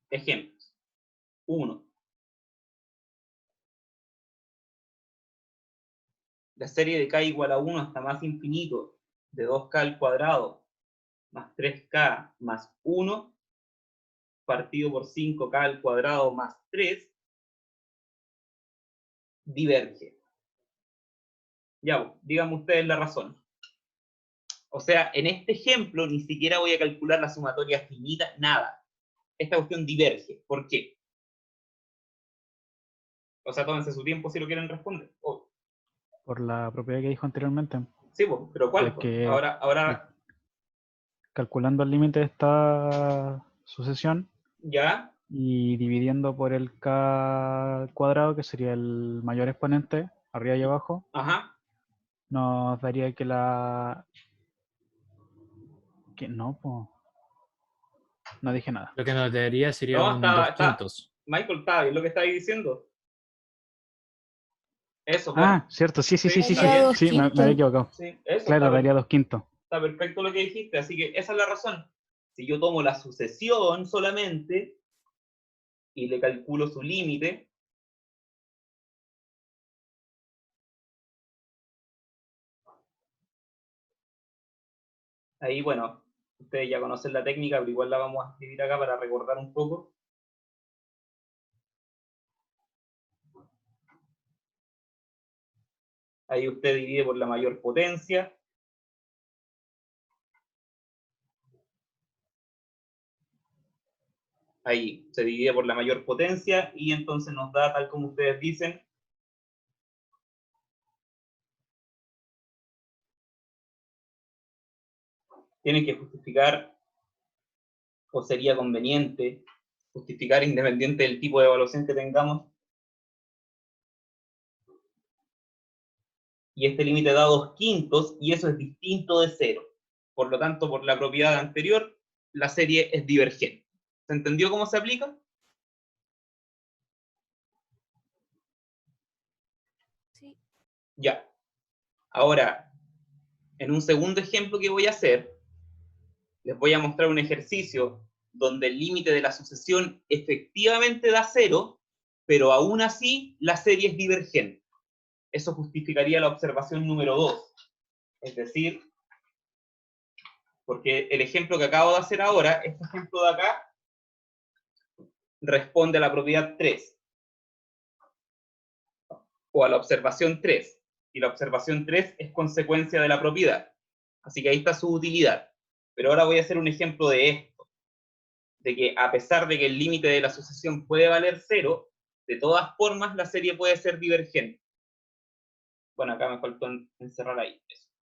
Ejemplos. 1. La serie de k igual a 1 hasta más infinito de 2k al cuadrado más 3k más 1 partido por 5k al cuadrado más 3 diverge. Ya, díganme ustedes la razón. O sea, en este ejemplo ni siquiera voy a calcular la sumatoria finita, nada. Esta cuestión diverge. ¿Por qué? O sea, tómense su tiempo si lo quieren responder. Por la propiedad que dijo anteriormente. Sí, pero ¿cuál? De que Ahora, calculando el límite de esta sucesión ya, y dividiendo por el k cuadrado, que sería el mayor exponente, arriba y abajo, ajá, nos daría que la... que no, pues... No dije nada. Lo que nos daría sería no, un 2/5. Michael, está bien lo que estáis diciendo. Eso, Ah, claro. cierto, sí, está me bien. había equivocado. Sí, eso, Claro, daría 2/5. está perfecto lo que dijiste, así que esa es la razón. Si yo tomo la sucesión solamente y le calculo su límite, ahí, bueno, ustedes ya conocen la técnica, pero igual la vamos a escribir acá para recordar un poco. Ahí usted divide por la mayor potencia. Ahí se divide por la mayor potencia y entonces nos da, tal como ustedes dicen, tienen que justificar, o sería conveniente justificar independiente del tipo de evaluación que tengamos. Y este límite da 2/5 y eso es distinto de 0. Por lo tanto, por la propiedad anterior, la serie es divergente. ¿Se entendió cómo se aplica? Sí. Ya. Ahora, en un segundo ejemplo que voy a hacer, les voy a mostrar un ejercicio donde el límite de la sucesión efectivamente da 0, pero aún así la serie es divergente. Eso justificaría la observación número 2. Es decir, porque el ejemplo que acabo de hacer ahora, este ejemplo de acá, responde a la propiedad 3. O a la observación 3. Y la observación 3 es consecuencia de la propiedad. Así que ahí está su utilidad. Pero ahora voy a hacer un ejemplo de esto. De que a pesar de que el límite de la sucesión puede valer 0, de todas formas la serie puede ser divergente. Bueno, acá me faltó encerrar ahí.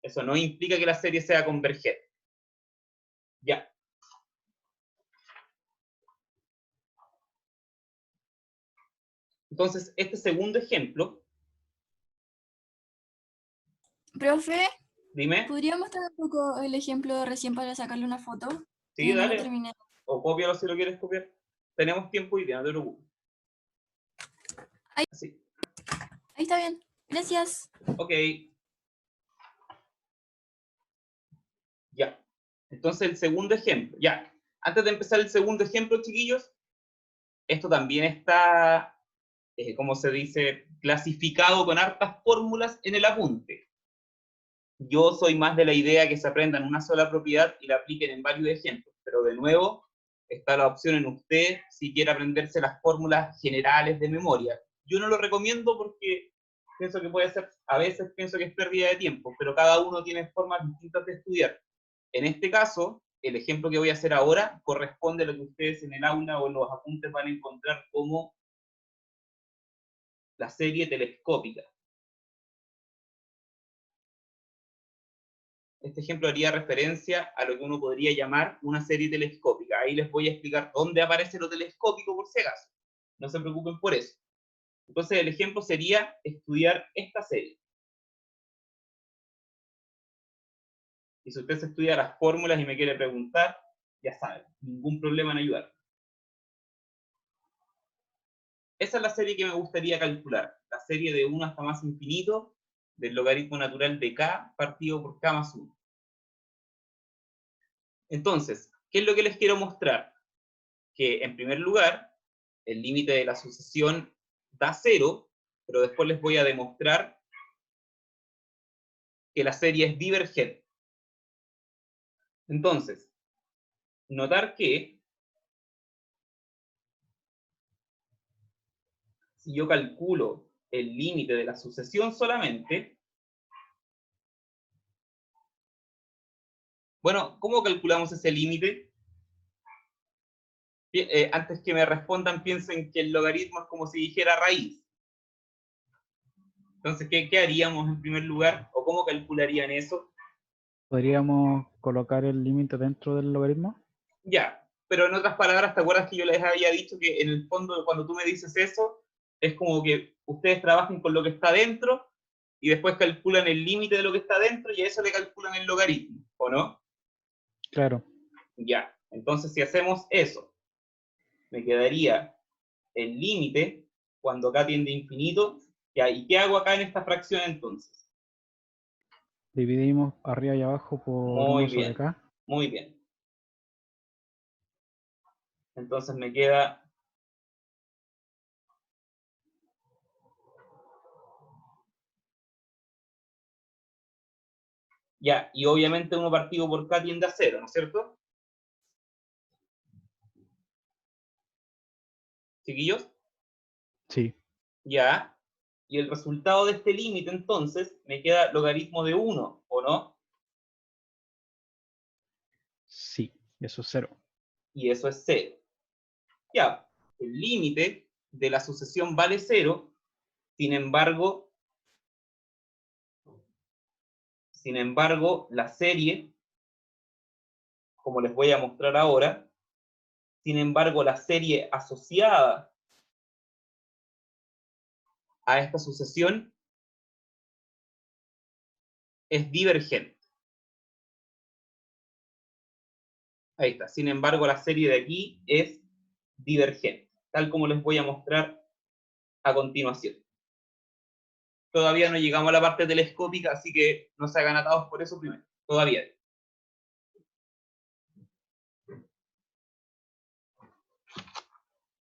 Eso no implica que la serie sea convergente. Ya. Entonces, este segundo ejemplo, Profe, dime, ¿podría mostrar un poco el ejemplo recién para sacarle una foto? sí, No lo dale, terminé. o cópialo si lo quieres copiar. Tenemos tiempo y día, no te preocupes. Ahí. Así. Ahí está bien. Gracias. Ok. Ya. Entonces, el segundo ejemplo. Ya. Antes de empezar el segundo ejemplo, chiquillos, esto también está, como se dice, clasificado con hartas fórmulas en el apunte. Yo soy más de la idea que se aprendan una sola propiedad y la apliquen en varios ejemplos, pero de nuevo, está la opción en usted si quiere aprenderse las fórmulas generales de memoria. Yo no lo recomiendo porque pienso que puede ser, a veces pienso que es pérdida de tiempo, pero cada uno tiene formas distintas de estudiar. En este caso, el ejemplo que voy a hacer ahora corresponde a lo que ustedes en el aula o en los apuntes van a encontrar como la serie telescópica. Este ejemplo haría referencia a lo que uno podría llamar una serie telescópica. Ahí les voy a explicar dónde aparece lo telescópico por si acaso. No se preocupen por eso. Entonces el ejemplo sería estudiar esta serie. Y si usted se estudia las fórmulas y me quiere preguntar, ya sabe, ningún problema en ayudar. Esa es la serie que me gustaría calcular. La serie de 1 hasta más infinito del logaritmo natural de k partido por k más 1. Entonces, ¿qué es lo que les quiero mostrar? Que en primer lugar, el límite de la sucesión da 0, pero después les voy a demostrar que la serie es divergente. Entonces, notar que si yo calculo el límite de la sucesión solamente, bueno, ¿cómo calculamos ese límite? Antes que me respondan, piensen que el logaritmo es como si dijera raíz. Entonces, ¿qué haríamos en primer lugar? ¿O cómo calcularían eso? ¿Podríamos colocar el límite dentro del logaritmo? Ya, pero en otras palabras, ¿te acuerdas que yo les había dicho que en el fondo cuando tú me dices eso, es como que ustedes trabajan con lo que está dentro y después calculan el límite de lo que está dentro y a eso le calculan el logaritmo, ¿o no? Claro. Ya, entonces si hacemos eso, me quedaría el límite cuando acá tiende a infinito. Ya, ¿y qué hago acá en esta fracción entonces? Dividimos arriba y abajo por Muy 1 sobre bien, k. muy bien. Entonces me queda ya, y obviamente 1 partido por k tiende a 0, ¿no es cierto? ¿Chiquillos? Sí. Ya. Y el resultado de este límite, entonces, me queda logaritmo de 1, ¿o no? Sí. Eso es 0. Y eso es 0. Ya, el límite de la sucesión vale 0, sin embargo, la serie, como les voy a mostrar ahora, sin embargo, la serie asociada a esta sucesión es divergente. Ahí está. Sin embargo, la serie de aquí es divergente, tal como les voy a mostrar a continuación. Todavía no llegamos a la parte telescópica, así que no se hagan atados por eso primero. Todavía.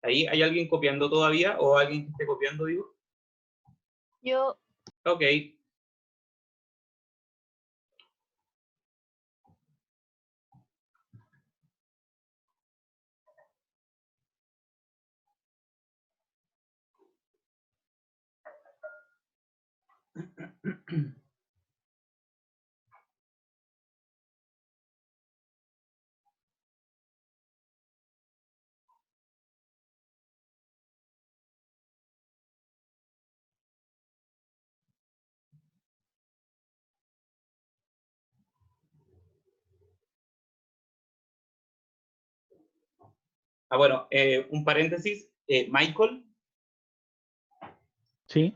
¿Ahí hay alguien copiando todavía? ¿O alguien que esté copiando, digo? Yo. Ok. Bueno, un paréntesis. Michael, Sí,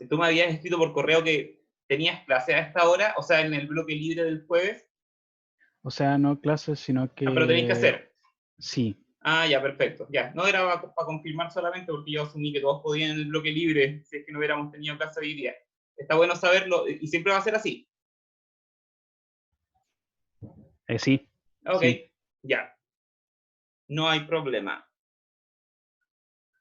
tú me habías escrito por correo que tenías clase a esta hora, o sea, en el bloque libre del jueves. o sea, no clases, sino que... Pero tenéis que hacer. Sí, Ah, ya, perfecto. Ya, no era para confirmar solamente porque yo asumí que todos podían en el bloque libre si es que no hubiéramos tenido clase hoy día. Está bueno saberlo y siempre va a ser así. sí. Ok, Sí. ya. No hay problema.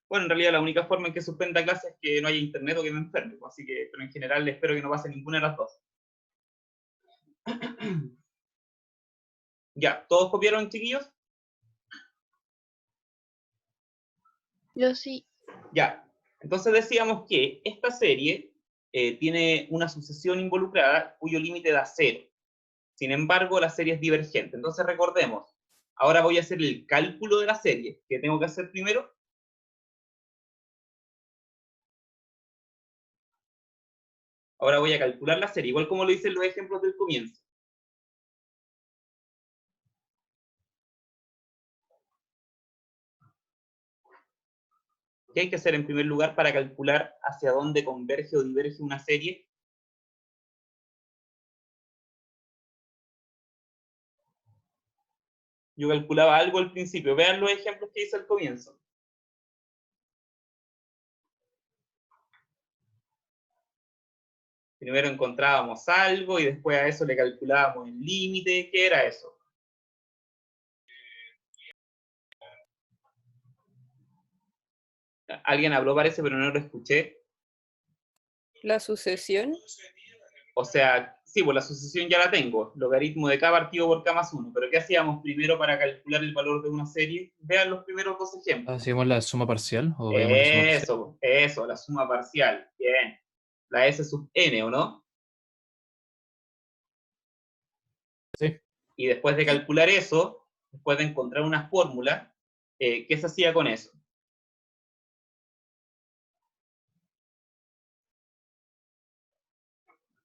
Bueno, en realidad la única forma en que suspenda clase es que no haya internet o que me enferme, así que, pero en general espero que no pase ninguna de las dos. Ya, ¿todos copiaron, chiquillos? Yo sí. Ya, entonces decíamos que esta serie tiene una sucesión involucrada cuyo límite da 0. Sin embargo, la serie es divergente. Entonces recordemos, ahora voy a hacer el cálculo de la serie. ¿Qué tengo que hacer primero? Ahora voy a calcular la serie, igual como lo hice en los ejemplos del comienzo. ¿Qué hay que hacer en primer lugar para calcular hacia dónde converge o diverge una serie? Yo calculaba algo al principio. Vean los ejemplos que hice al comienzo. Primero encontrábamos algo y después a eso le calculábamos el límite. ¿Qué era eso? Alguien habló, parece, pero no lo escuché. La sucesión. O sea, sí, pues la sucesión ya la tengo. Logaritmo de k partido por k más 1. Pero ¿qué hacíamos primero para calcular el valor de una serie? Vean los primeros dos ejemplos. ¿Hacemos la suma parcial o veamos la suma parcial? Eso, la suma parcial. Bien. La S sub n, ¿o no? Sí. Y después de calcular eso, después de encontrar una fórmula, ¿qué se hacía con eso?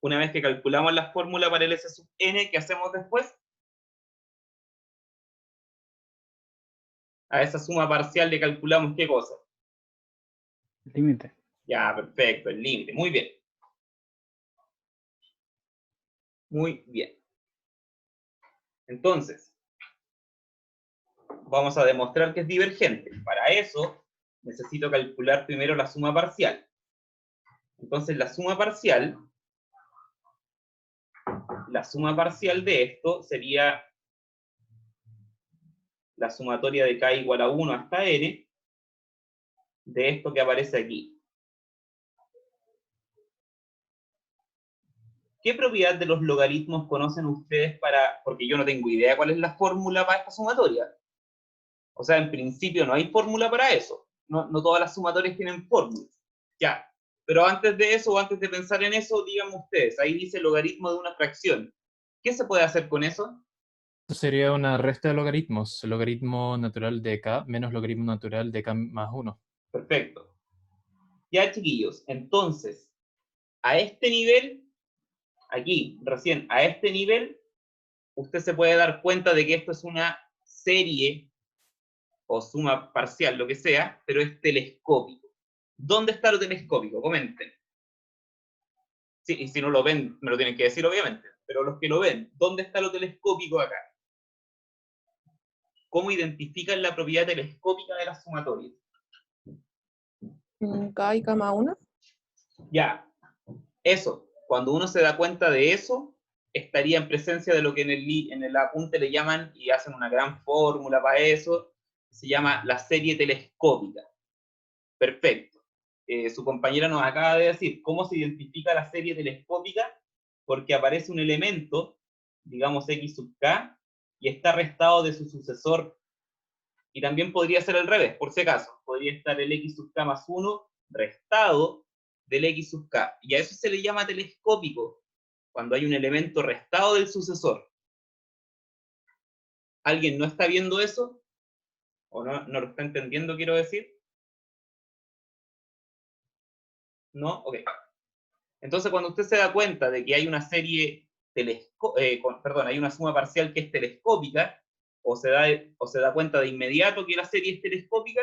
Una vez que calculamos la fórmula para el S sub n, ¿qué hacemos después? A esa suma parcial le calculamos ¿qué cosa? Límite. Ya, perfecto, el límite. Muy bien. Muy bien. Entonces, vamos a demostrar que es divergente. Para eso, necesito calcular primero la suma parcial. Entonces, la suma parcial de esto sería la sumatoria de k igual a 1 hasta n de esto que aparece aquí. ¿Qué propiedad de los logaritmos conocen ustedes porque yo no tengo idea cuál es la fórmula para esta sumatoria? O sea, en principio no hay fórmula para eso. No todas las sumatorias tienen fórmulas. Ya. Pero antes de eso, o antes de pensar en eso, díganme ustedes, ahí dice logaritmo de una fracción. ¿Qué se puede hacer con eso? Esto sería una resta de logaritmos. Logaritmo natural de k menos logaritmo natural de k más 1. Perfecto. Ya, chiquillos, entonces, a este nivel, aquí, recién, a este nivel, usted se puede dar cuenta de que esto es una serie o suma parcial, lo que sea, pero es telescópico. ¿Dónde está lo telescópico? Comenten. Sí, y si no lo ven, me lo tienen que decir, obviamente. Pero los que lo ven, ¿dónde está lo telescópico acá? ¿Cómo identifican la propiedad telescópica de las sumatorias? K y K más 1. Ya, eso. Cuando uno se da cuenta de eso, estaría en presencia de lo que en el apunte le llaman, y hacen una gran fórmula para eso, se llama la serie telescópica. Perfecto. Su compañera nos acaba de decir cómo se identifica la serie telescópica, porque aparece un elemento, digamos x sub k, y está restado de su sucesor. Y también podría ser al revés, por si acaso. Podría estar el x sub k más 1 restado del x sub k. Y a eso se le llama telescópico, cuando hay un elemento restado del sucesor. ¿Alguien no está viendo eso? ¿O no lo está entendiendo, quiero decir? ¿No? Ok. Entonces, cuando usted se da cuenta de que hay una serie hay una suma parcial que es telescópica, o se da cuenta de inmediato que la serie es telescópica,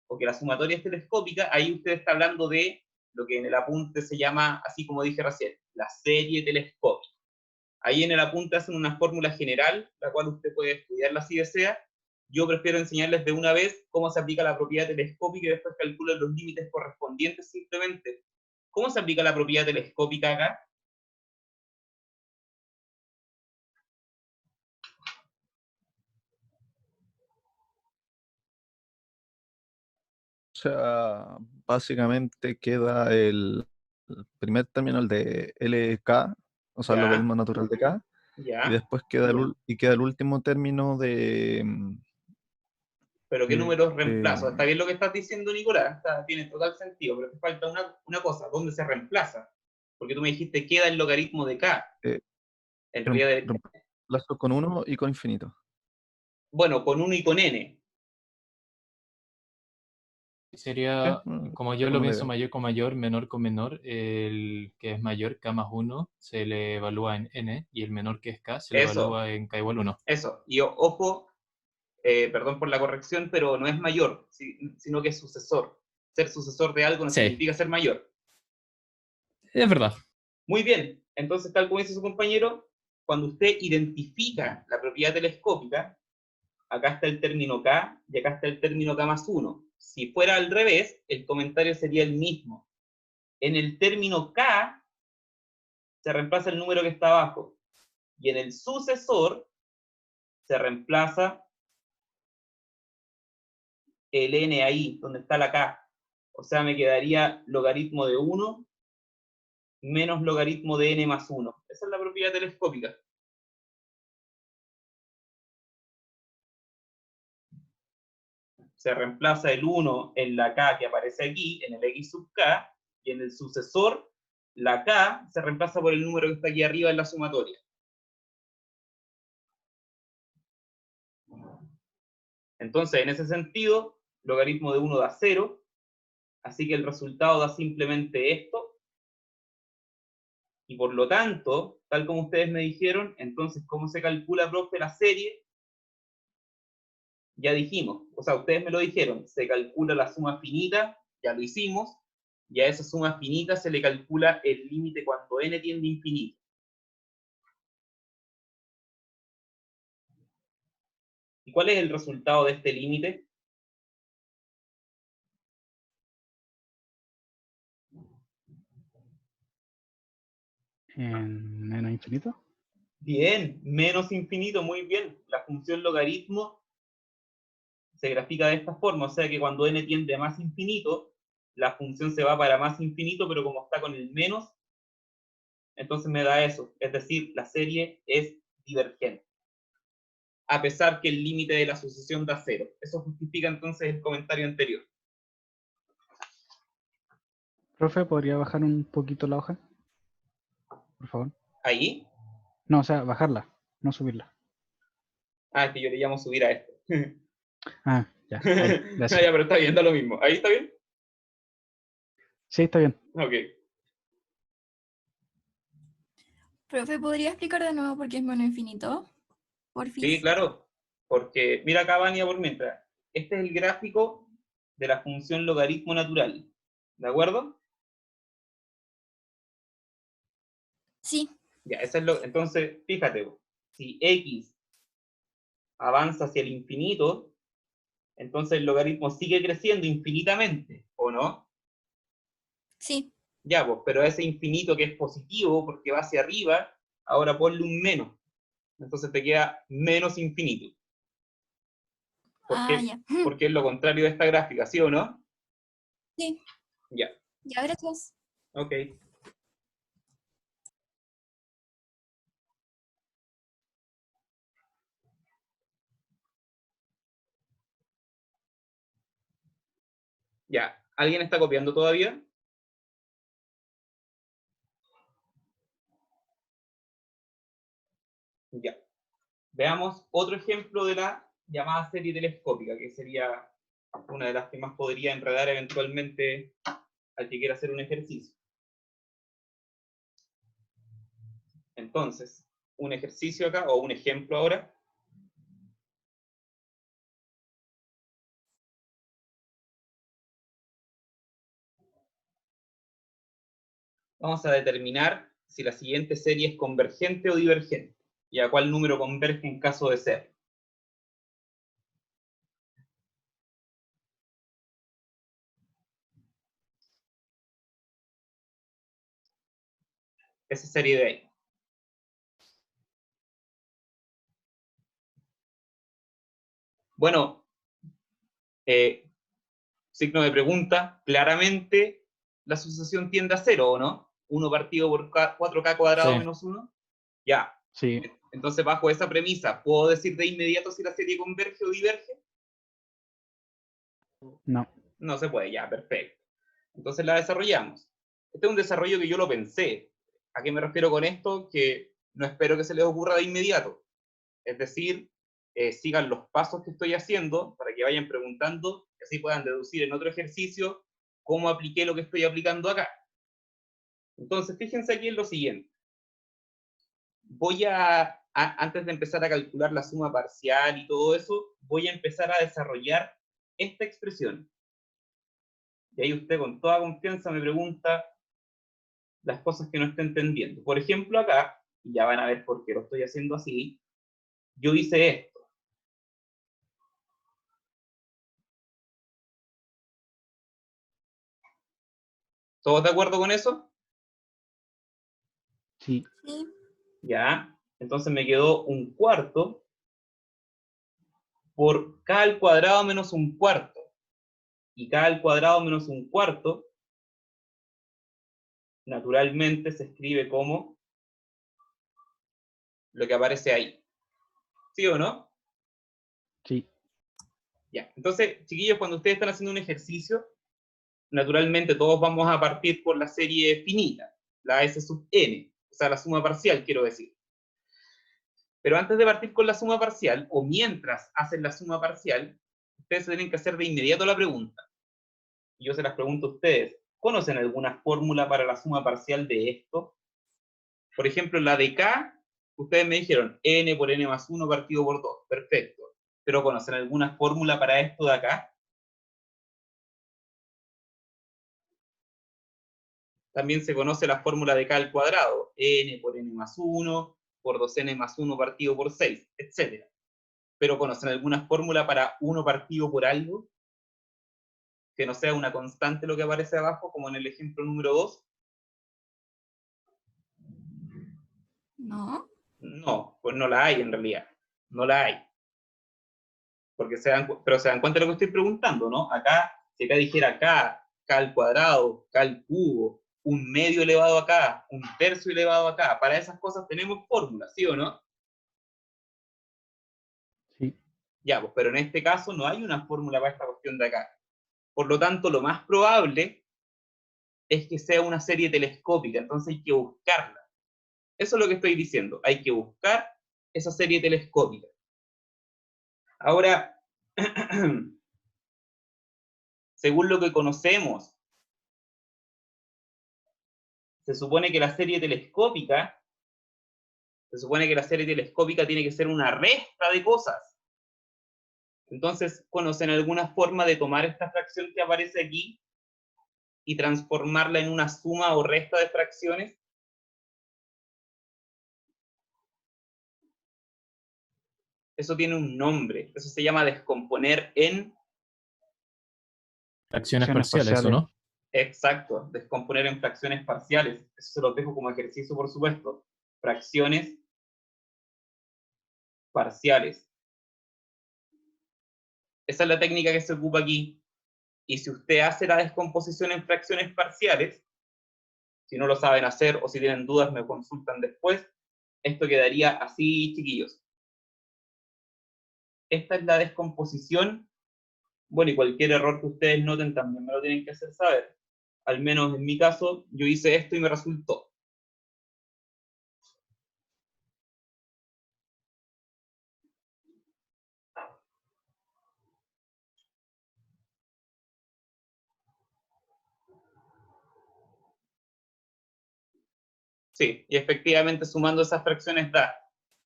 o que la sumatoria es telescópica, ahí usted está hablando de lo que en el apunte se llama, así como dije recién, la serie telescópica. Ahí en el apunte hacen una fórmula general, la cual usted puede estudiarla si desea. Yo prefiero enseñarles de una vez cómo se aplica la propiedad telescópica y después calculan los límites correspondientes simplemente. ¿Cómo se aplica la propiedad telescópica acá? O sea, básicamente queda el primer término, el de LK, o sea, el Ya, logaritmo natural de K, y ya. después queda queda el último término de... Pero ¿qué números reemplazo? eh, Está bien lo que estás diciendo, Nicolás, tiene total sentido, pero te falta una cosa, ¿dónde se reemplaza? Porque tú me dijiste queda el logaritmo de K. eh, En realidad, reemplazo con 1 y con infinito. bueno, con 1 y con n. Sería, como yo lo Como la pienso, idea. mayor con mayor, menor con menor. El que es mayor, k más 1, se le evalúa en n, y el menor que es k se le Eso, evalúa en k igual 1. eso. Y ojo, perdón por la corrección, pero no es mayor, sino que es sucesor. Ser sucesor de algo no Sí, significa ser mayor. es verdad. Muy bien, entonces tal como dice su compañero, cuando usted identifica la propiedad telescópica, acá está el término K y acá está el término K más 1. Si fuera al revés, el comentario sería el mismo. En el término K se reemplaza el número que está abajo y en el sucesor se reemplaza el n ahí, donde está la K. O sea, me quedaría logaritmo de 1 menos logaritmo de n más 1. Esa es la propiedad telescópica. Se reemplaza el 1 en la K que aparece aquí, en el X sub K, y en el sucesor, la K se reemplaza por el número que está aquí arriba en la sumatoria. Entonces, en ese sentido, logaritmo de 1 da 0, así que el resultado da simplemente esto, y por lo tanto, tal como ustedes me dijeron, entonces, ¿cómo se calcula, profe, la serie? Ya dijimos, o sea, ustedes me lo dijeron, se calcula la suma finita, ya lo hicimos, y a esa suma finita se le calcula el límite cuando n tiende a infinito. ¿Y cuál es el resultado de este límite? En menos infinito. Bien, menos infinito, muy bien. La función logaritmo se grafica de esta forma, o sea que cuando n tiende a más infinito, la función se va para más infinito, pero como está con el menos, entonces me da eso. Es decir, la serie es divergente, a pesar que el límite de la sucesión da 0. Eso justifica entonces el comentario anterior. Profe, ¿podría bajar un poquito la hoja? Por favor. Ahí, No, o sea, bajarla, no subirla. Ah, es que yo le llamo subir a esto. Ah, ya, ahí, Ah, gracias. ya, pero está bien, da lo mismo. ¿Ahí está bien? Sí, está bien. Ok. Profe, ¿podría explicar de nuevo por qué es mono infinito? Porfis. Sí, claro. Porque, mira acá, Vania, por mientras. Este es el gráfico de la función logaritmo natural. ¿De acuerdo? Sí, Ya, eso es lo. Entonces, fíjate, si x avanza hacia el infinito, entonces el logaritmo sigue creciendo infinitamente, ¿o no? sí. Ya, pues, pero ese infinito que es positivo porque va hacia arriba, ahora ponle un menos. Entonces te queda menos infinito. ¿Por Ah, qué? ya. Porque es lo contrario de esta gráfica, ¿sí o no? Sí, Ya, ya, gracias. ok. Ya, ¿alguien está copiando todavía? Ya. Veamos otro ejemplo de la llamada serie telescópica, que sería una de las que más podría enredar eventualmente al que quiera hacer un ejercicio. Entonces, un ejercicio acá, o un ejemplo ahora. Vamos a determinar si la siguiente serie es convergente o divergente, y a cuál número converge en caso de ser. Esa serie de ahí. Bueno, signo de pregunta, claramente la sucesión tiende a cero, ¿o no? 1 partido por 4k cuadrado Sí, menos 1. Ya. sí, Entonces, bajo esa premisa, ¿puedo decir de inmediato si la serie converge o diverge? no. No se puede, ya, perfecto. Entonces la desarrollamos. Este es un desarrollo que yo lo pensé. ¿A qué me refiero con esto? Que no espero que se les ocurra de inmediato. Es decir, sigan los pasos que estoy haciendo para que vayan preguntando y así puedan deducir en otro ejercicio cómo apliqué lo que estoy aplicando acá. Entonces, fíjense aquí en lo siguiente. Voy antes de empezar a calcular la suma parcial y todo eso, voy a empezar a desarrollar esta expresión. Y ahí usted con toda confianza me pregunta las cosas que no esté entendiendo. Por ejemplo, acá, y ya van a ver por qué lo estoy haciendo así, yo hice esto. ¿Todos de acuerdo con eso? Sí, Sí, Ya. Entonces me quedó un cuarto por k al cuadrado menos un cuarto. Y k al cuadrado menos un cuarto, naturalmente se escribe como lo que aparece ahí. ¿Sí o no? sí, Ya. Entonces, chiquillos, cuando ustedes están haciendo un ejercicio, naturalmente todos vamos a partir por la serie finita, la S sub n, o sea, la suma parcial, quiero decir. Pero antes de partir con la suma parcial, o mientras hacen la suma parcial, ustedes se tienen que hacer de inmediato la pregunta. Y yo se las pregunto a ustedes. ¿Conocen alguna fórmula para la suma parcial de esto? Por ejemplo, la de K, ustedes me dijeron n por n más 1 partido por 2. Perfecto. ¿Pero conocen alguna fórmula para esto de acá? También se conoce la fórmula de K al cuadrado. N por n más 1, por 2n más 1 partido por 6, etc. ¿Pero conocen alguna fórmula para 1 partido por algo? Que no sea una constante lo que aparece abajo, como en el ejemplo número 2. no. No, pues no la hay en realidad. No la hay. Porque pero se dan cuenta de lo que estoy preguntando, ¿no? Acá, si acá dijera k al cuadrado, k al cubo, un medio elevado acá, un tercio elevado acá, para esas cosas tenemos fórmulas, ¿sí o no? sí. Ya, pues, pero en este caso no hay una fórmula para esta cuestión de acá. Por lo tanto, lo más probable es que sea una serie telescópica, entonces hay que buscarla. Eso es lo que estoy diciendo, hay que buscar esa serie telescópica. Ahora, según lo que conocemos, se supone que la serie telescópica tiene que ser una resta de cosas. Entonces, ¿conocen alguna forma de tomar esta fracción que aparece aquí y transformarla en una suma o resta de fracciones? Eso tiene un nombre, eso se llama descomponer en... Fracciones Fracciones parciales, ¿o no? Exacto, descomponer en fracciones parciales. Eso se los dejo como ejercicio, por supuesto. Fracciones parciales. Esa es la técnica que se ocupa aquí. Y si usted hace la descomposición en fracciones parciales, si no lo saben hacer o si tienen dudas me consultan después, esto quedaría así, chiquillos. Esta es la descomposición. Bueno, y cualquier error que ustedes noten también me lo tienen que hacer saber. Al menos en mi caso, yo hice esto y me resultó. Sí, y efectivamente sumando esas fracciones da.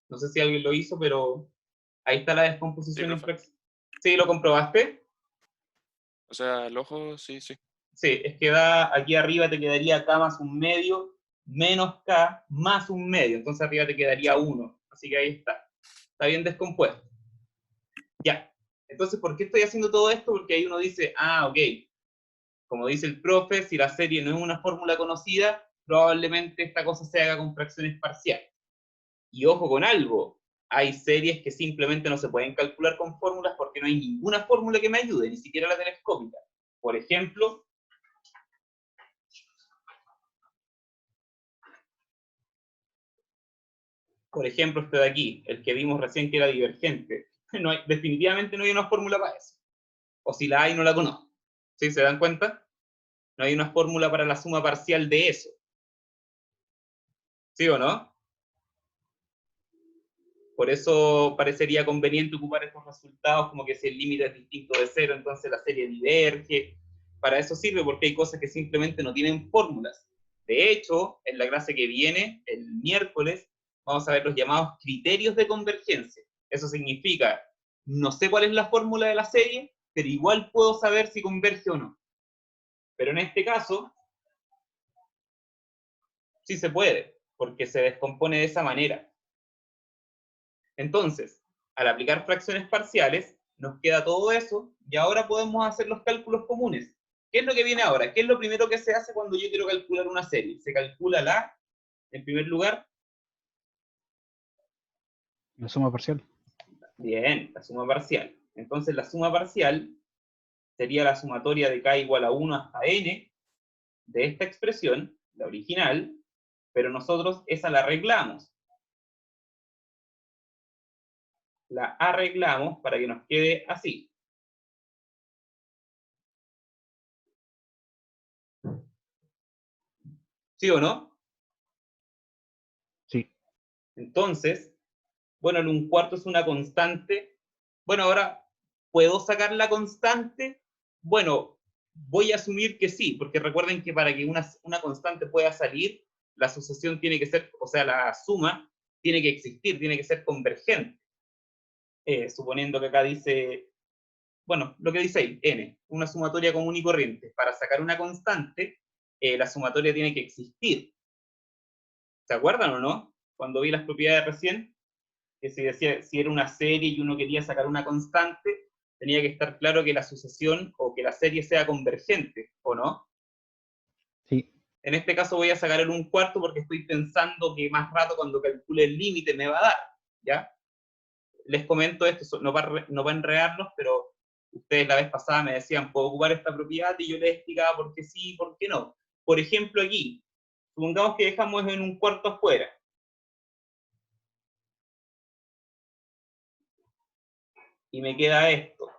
No sé si alguien lo hizo, pero ahí está la descomposición en profe. fracciones. ¿Sí, lo comprobaste? O sea, el ojo, sí, sí. Sí, es que da, aquí arriba te quedaría K más un medio, menos K más un medio. Entonces arriba te quedaría 1. Así que ahí está. Está bien descompuesto. Ya. Entonces, ¿por qué estoy haciendo todo esto? Porque ahí uno dice, ah, ok. Como dice el profe, si la serie no es una fórmula conocida, probablemente esta cosa se haga con fracciones parciales. Y ojo con algo, hay series que simplemente no se pueden calcular con fórmulas porque no hay ninguna fórmula que me ayude, ni siquiera la telescópica. Por ejemplo, este de aquí, el que vimos recién que era divergente. No hay, definitivamente no hay una fórmula para eso. O si la hay, no la conozco. ¿Sí? ¿Se dan cuenta? No hay una fórmula para la suma parcial de eso. ¿Sí o no? Por eso parecería conveniente ocupar estos resultados como que si el límite es distinto de cero, entonces la serie diverge. Para eso sirve porque hay cosas que simplemente no tienen fórmulas. De hecho, en la clase que viene, el miércoles, vamos a ver los llamados criterios de convergencia. Eso significa, no sé cuál es la fórmula de la serie, pero igual puedo saber si converge o no. Pero en este caso, sí se puede, porque se descompone de esa manera. Entonces, al aplicar fracciones parciales, nos queda todo eso y ahora podemos hacer los cálculos comunes. ¿Qué es lo que viene ahora? ¿Qué es lo primero que se hace cuando yo quiero calcular una serie? Se calcula en primer lugar, La suma parcial. bien, la suma parcial. Entonces la suma parcial sería la sumatoria de k igual a 1 hasta n de esta expresión, la original, pero nosotros esa la arreglamos. La arreglamos para que nos quede así. ¿Sí o no? Sí. Entonces, bueno, el 1/4 es una constante. Bueno, ahora, ¿puedo sacar la constante? Bueno, voy a asumir que sí, porque recuerden que para que una constante pueda salir, la sucesión tiene que ser, o sea, la suma tiene que existir, tiene que ser convergente. Suponiendo que acá dice, bueno, lo que dice ahí, n, una sumatoria común y corriente. Para sacar una constante, la sumatoria tiene que existir. ¿Se acuerdan o no? Cuando vi las propiedades recién, que si decía, si era una serie y uno quería sacar una constante, tenía que estar claro que la sucesión o que la serie sea convergente, ¿o no? Sí. En este caso voy a sacar el 1/4 porque estoy pensando que más rato cuando calcule el límite me va a dar, ¿ya? Les comento esto, no para enredarlos, pero ustedes la vez pasada me decían, ¿puedo ocupar esta propiedad? Y yo les explicaba por qué sí y por qué no. Por ejemplo, aquí, supongamos que dejamos en 1/4 afuera. Y me queda esto.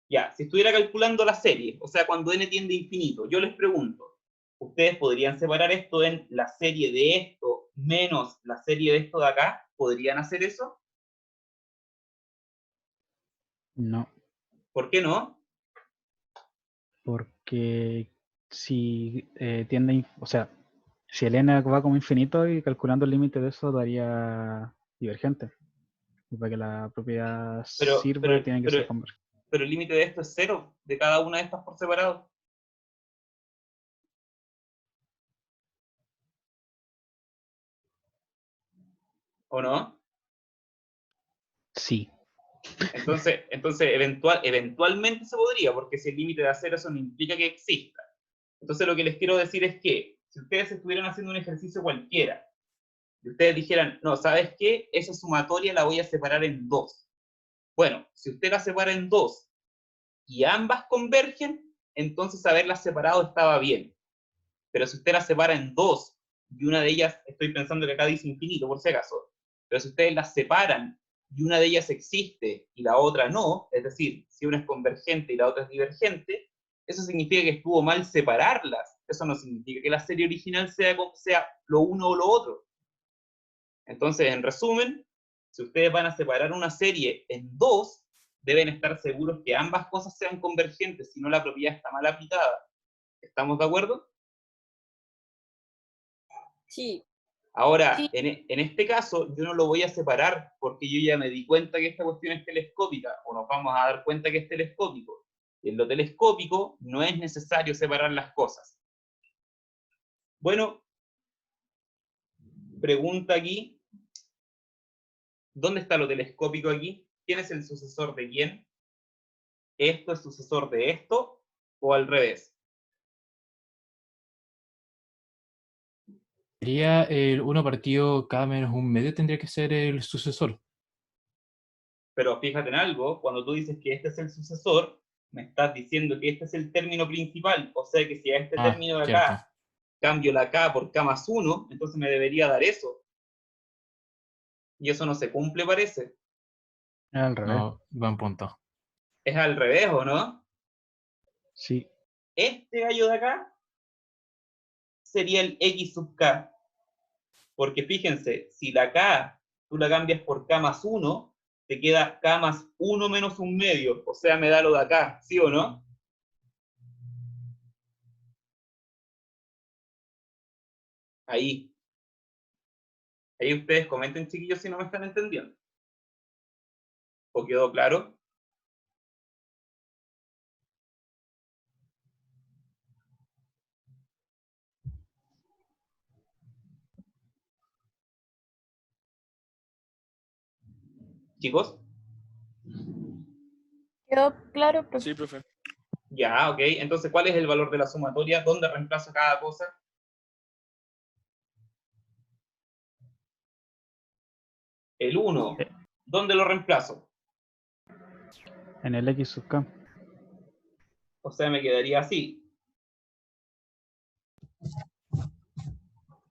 Ya, si estuviera calculando la serie, o sea, cuando n tiende a infinito, yo les pregunto, ustedes podrían separar esto en la serie de esto menos la serie de esto de acá. ¿Podrían hacer eso? No, ¿Por qué no? porque si o sea, si el n va como infinito y calculando el límite de eso daría divergente. Y para que la propiedad Pero, sirva pero, tiene que pero, ser convergente. pero el límite de esto es 0, de cada una de estas por separado. ¿O no? Sí. Entonces eventualmente se podría, porque si el límite da 0, eso no implica que exista. Entonces lo que les quiero decir es que, si ustedes estuvieran haciendo un ejercicio cualquiera, y ustedes dijeran, no, ¿sabes qué? Esa sumatoria la voy a separar en 2. Bueno, si usted la separa en 2 y ambas convergen, entonces haberlas separado estaba bien. Pero si usted las separa en 2 y una de ellas, estoy pensando que acá dice infinito por si acaso, pero si ustedes las separan y una de ellas existe y la otra no, es decir, si una es convergente y la otra es divergente, eso significa que estuvo mal separarlas. Eso no significa que la serie original sea lo uno o lo otro. Entonces, en resumen, si ustedes van a separar una serie en 2, deben estar seguros que ambas cosas sean convergentes, si no la propiedad está mal aplicada. ¿Estamos de acuerdo? Sí. Ahora, Sí. en este caso, yo no lo voy a separar porque yo ya me di cuenta que esta cuestión es telescópica, o nos vamos a dar cuenta que es telescópico. Y en lo telescópico no es necesario separar las cosas. Bueno, pregunta aquí. ¿Dónde está lo telescópico aquí? ¿Quién es el sucesor de quién? ¿Esto es sucesor de esto o al revés? Sería el 1 partido K menos 1/2 tendría que ser el sucesor. Pero fíjate en algo, cuando tú dices que este es el sucesor, me estás diciendo que este es el término principal, o sea que si a este término de acá Cierto. cambio la K por K más 1, entonces me debería dar eso. Y eso no se cumple, parece. Es al revés. No, buen punto. Es al revés, ¿o no? Sí. Este gallo de acá sería el X sub K. Porque fíjense, si la K tú la cambias por K más 1, te queda K más 1 menos 1/2. O sea, me da lo de acá, ¿sí o no? Ahí. Ahí ustedes comenten, chiquillos, si no me están entendiendo. ¿O quedó claro? Chicos, ¿Quedó claro, profe? Sí, profe. ya, ok. Entonces, ¿cuál es el valor de la sumatoria? ¿Dónde reemplazo cada cosa? El 1. ¿Dónde lo reemplazo? En el X sub K. O sea, me quedaría así.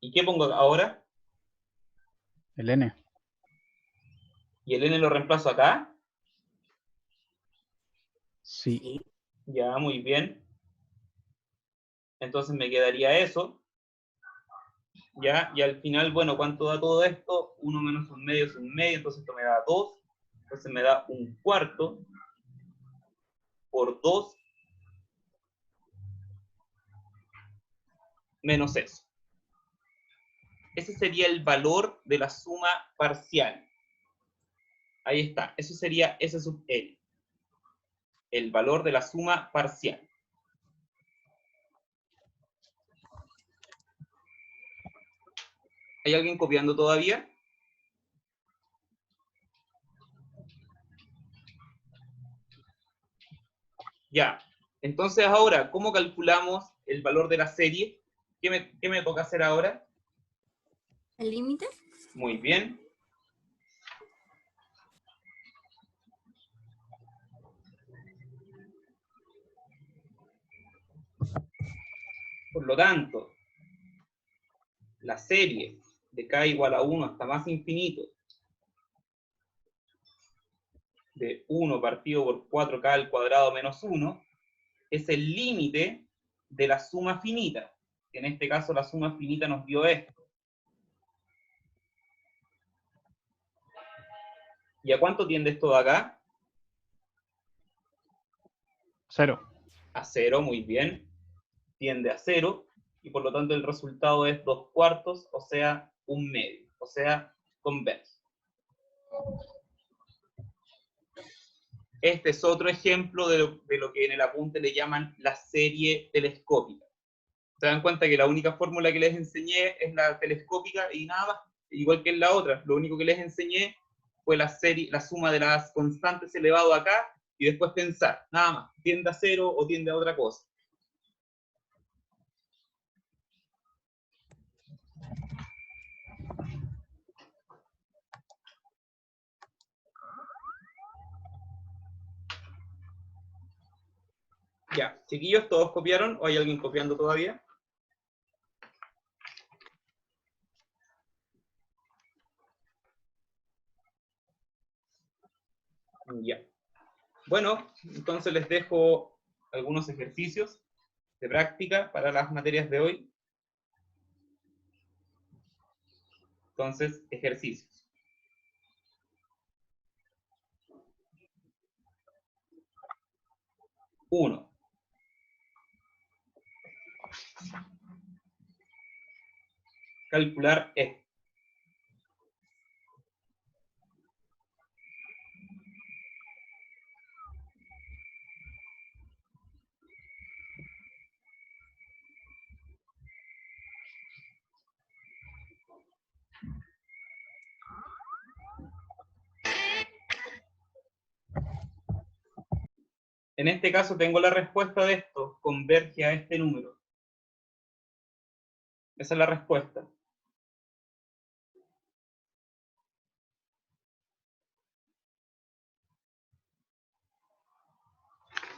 ¿Y qué pongo ahora? El N. ¿Y el n lo reemplazo acá? Sí. Ya, muy bien. Entonces me quedaría eso. Ya, y al final, bueno, ¿cuánto da todo esto? 1 menos 1/2 es 1/2, entonces esto me da 2. Entonces me da 1/4 por 2 menos eso. Ese sería el valor de la suma parcial. Ahí está. Eso sería S sub L. El valor de la suma parcial. ¿Hay alguien copiando todavía? Ya. Entonces ahora, ¿cómo calculamos el valor de la serie? ¿Qué me toca hacer ahora? ¿El límite? Muy bien. Por lo tanto, la serie de k igual a 1 hasta más infinito de 1 partido por 4k al cuadrado menos 1 es el límite de la suma finita. que en este caso la suma finita nos dio esto. ¿Y a cuánto tiende esto de acá? 0. A 0, muy bien. Tiende a 0, y por lo tanto el resultado es 2/4, o sea, 1/2, o sea, converge. Este es otro ejemplo de lo que en el apunte le llaman la serie telescópica. Se dan cuenta que la única fórmula que les enseñé es la telescópica y nada más, igual que en la otra. Lo único que les enseñé fue la suma de las constantes elevado acá, y después pensar, nada más, tiende a 0 o tiende a otra cosa. Ya, chiquillos, ¿todos copiaron o hay alguien copiando todavía? Ya. Bueno, entonces les dejo algunos ejercicios de práctica para las materias de hoy. Entonces, ejercicios. Uno. Calcular esto. En este caso tengo la respuesta de esto, converge a este número. Esa es la respuesta.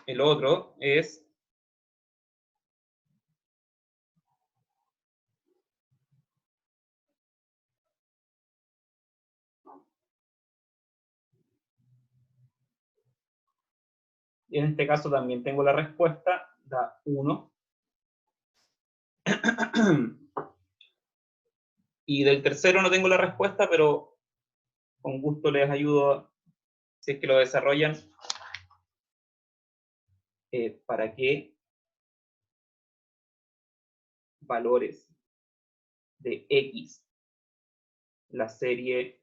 El otro es y en este caso también tengo la respuesta, da 1. Y del tercero no tengo la respuesta, pero con gusto les ayudo si es que lo desarrollan. ¿Para qué valores de X la serie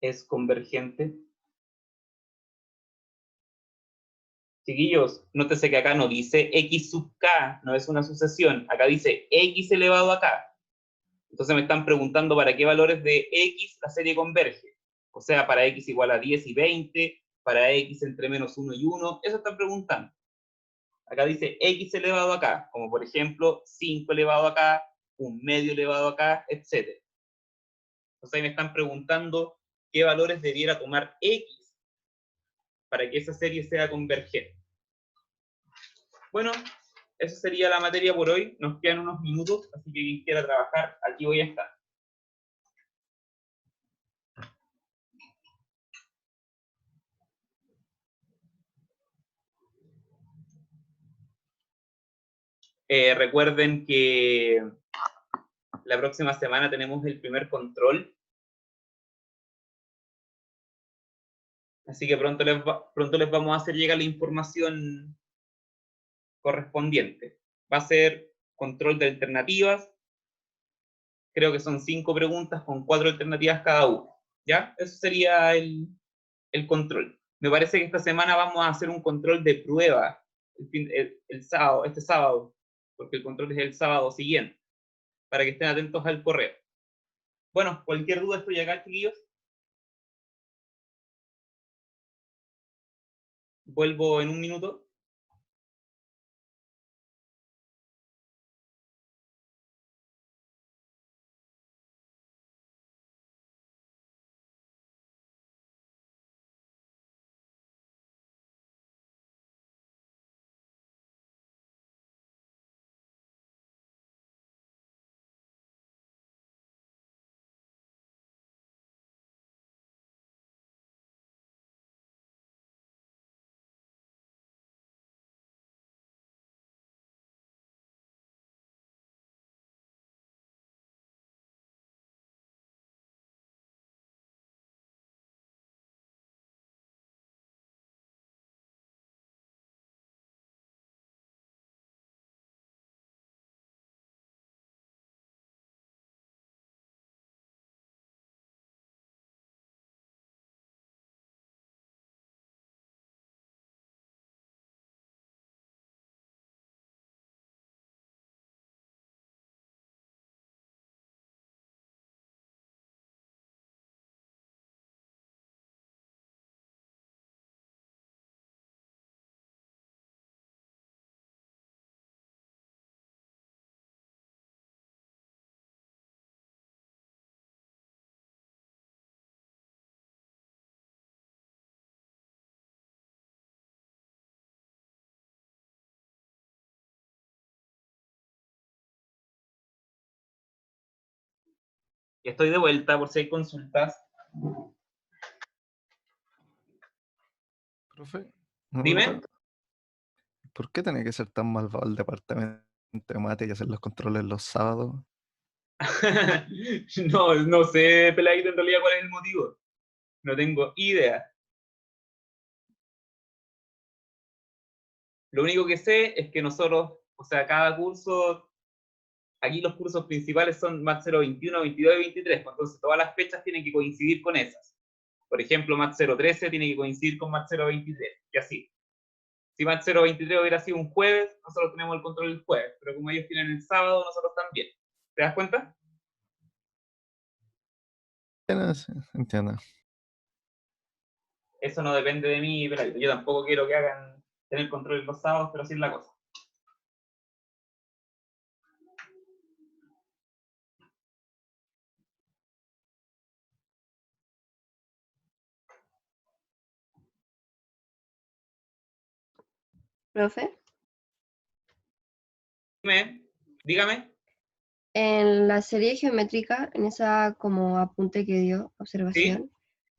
es convergente? Chiquillos, nótese que acá no dice X sub K, no es una sucesión, acá dice X elevado a K. Entonces me están preguntando para qué valores de X la serie converge. O sea, para X igual a 10 y 20, para X entre menos 1 y 1, eso están preguntando. Acá dice X elevado a K, como por ejemplo 5 elevado a K, 1/2 elevado a K, etc. Entonces ahí me están preguntando qué valores debiera tomar X para que esa serie sea convergente. Bueno, eso sería la materia por hoy. Nos quedan unos minutos, así que quien quiera trabajar, aquí voy a estar. Recuerden que la próxima semana tenemos el primer control. Así que pronto les vamos a hacer llegar la información correspondiente. Va a ser control de alternativas. Creo que son 5 preguntas con 4 alternativas cada una. ¿Ya? Eso sería el control. Me parece que esta semana vamos a hacer un control de prueba el sábado, este sábado, porque el control es el sábado siguiente, para que estén atentos al correo. Bueno, cualquier duda estoy acá, chiquillos. Vuelvo en un minuto. Estoy de vuelta por si hay consultas. Profe, una Dime. duda. ¿Por qué tiene que ser tan malvado el departamento de mate y hacer los controles los sábados? No sé, Peladito, en realidad cuál es el motivo. No tengo idea. Lo único que sé es que nosotros, o sea, cada curso, aquí los cursos principales son Mat 021, 22 y 23, entonces todas las fechas tienen que coincidir con esas. Por ejemplo, Mat 013 tiene que coincidir con Mat 023, y así. Si Mat 023 hubiera sido un jueves, nosotros tenemos el control el jueves, pero como ellos tienen el sábado, nosotros también. ¿Te das cuenta? Sí, entiendo. Eso no depende de mí, pero yo tampoco quiero que hagan tener control los sábados, pero así es la cosa. Profe, Dígame. en la serie geométrica, en esa como apunte que dio, observación,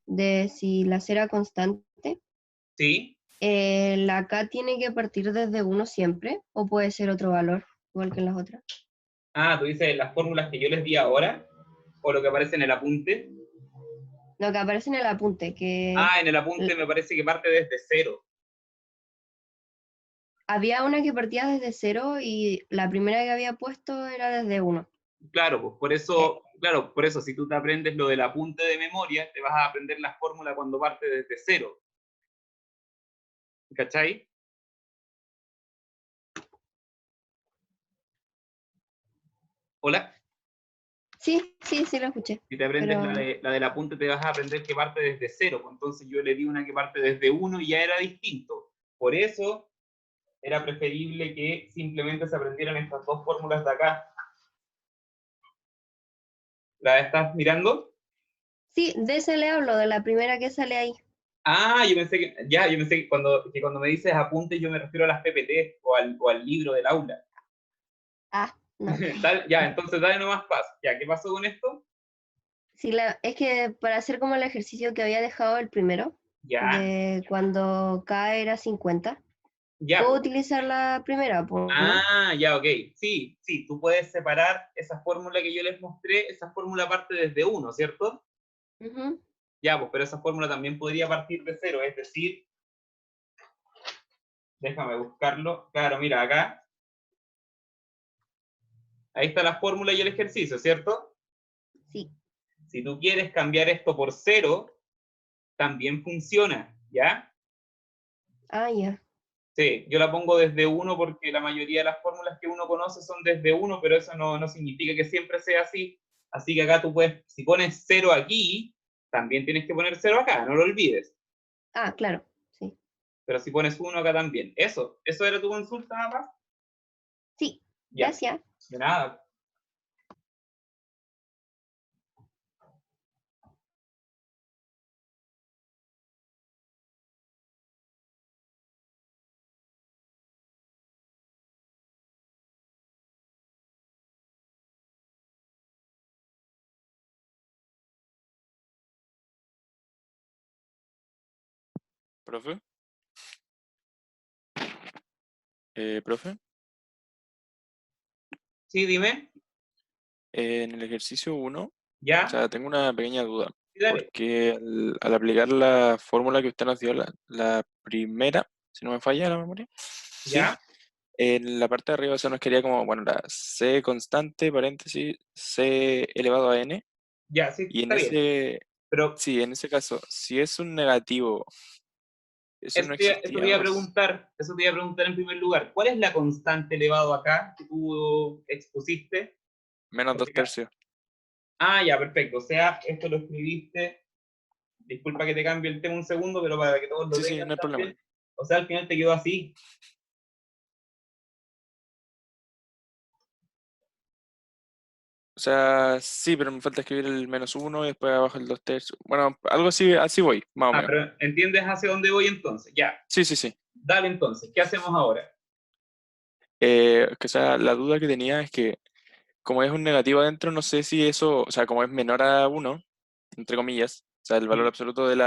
de si la cera constante, Sí. ¿la K tiene que partir desde 1 siempre o puede ser otro valor, igual que en las otras? Ah, tú dices las fórmulas que yo les di ahora, o lo que aparece en el apunte. Lo que aparece en el apunte, que Ah, en el apunte me parece que parte desde 0. había una que partía desde 0 y la primera que había puesto era desde 1. Claro, pues por eso, si tú te aprendes lo del apunte de memoria, te vas a aprender la fórmula cuando parte desde 0. ¿Cachai? ¿Hola? Sí, lo escuché. Si te aprendes Pero la del apunte, te vas a aprender que parte desde 0. Pues entonces yo le di una que parte desde 1 y ya era distinto. Por eso era preferible que simplemente se aprendieran estas dos fórmulas de acá. ¿La estás mirando? sí, de ese le hablo, de la primera que sale ahí. Ah, yo pensé que cuando me dices apunte yo me refiero a las PPT o al libro del aula. Ah, no. Ya, entonces dale nomás paso. Ya, ¿qué pasó con esto? Sí, es que para hacer como el ejercicio que había dejado el primero, Ya, de cuando K era 50, ya. ¿puedo Pues. utilizar la primera, ¿no? Ah, ya, ok. Sí, tú puedes separar esa fórmula que yo les mostré, esa fórmula parte desde 1, ¿cierto? Ujú. Ya, pues, pero esa fórmula también podría partir de 0, es decir, déjame buscarlo. Claro, mira, acá. Ahí está la fórmula y el ejercicio, ¿cierto? Sí. Si tú quieres cambiar esto por 0, también funciona, ¿ya? Ah, ya. Sí, yo la pongo desde 1 porque la mayoría de las fórmulas que uno conoce son desde 1, pero eso no significa que siempre sea así. Así que acá tú puedes, si pones 0 aquí, también tienes que poner 0 acá, no lo olvides. Ah, claro, sí. Pero si pones 1 acá también. ¿Eso era tu consulta, Paz? Sí, Ya. gracias. De nada. ¿Profe? ¿Profe? Sí, dime. En el ejercicio 1, o ¿Ya? sea, tengo una pequeña duda, Sí, dale. porque al aplicar la fórmula que usted nos dio, la primera, si no me falla la memoria, sí, ¿Ya? en la parte de arriba se nos quería como, bueno, la C constante, paréntesis, C elevado a N, Ya, sí, y en está bien. ese, Pero sí, en ese caso, si es un negativo, eso no eso te existía, iba a preguntar, en primer lugar. ¿Cuál es la constante elevado acá que tú expusiste? menos 2 Porque tercios. Ah, ya, perfecto. O sea, esto lo escribiste. Disculpa que te cambie el tema un segundo, pero para que todos lo Sí, sí, tengan no hay problema. también. O sea, al final te quedó así. O sea, sí, pero me falta escribir el -1 y después abajo el 2 tercios. Bueno, algo así voy, más o Ah, menos. pero ¿entiendes hacia dónde voy entonces? Ya. Sí, sí, sí. Dale entonces. ¿Qué hacemos ahora? O sea, la duda que tenía es que como es un negativo adentro, no sé si eso, o sea, como es menor a 1, entre comillas, o sea, el valor Sí. absoluto del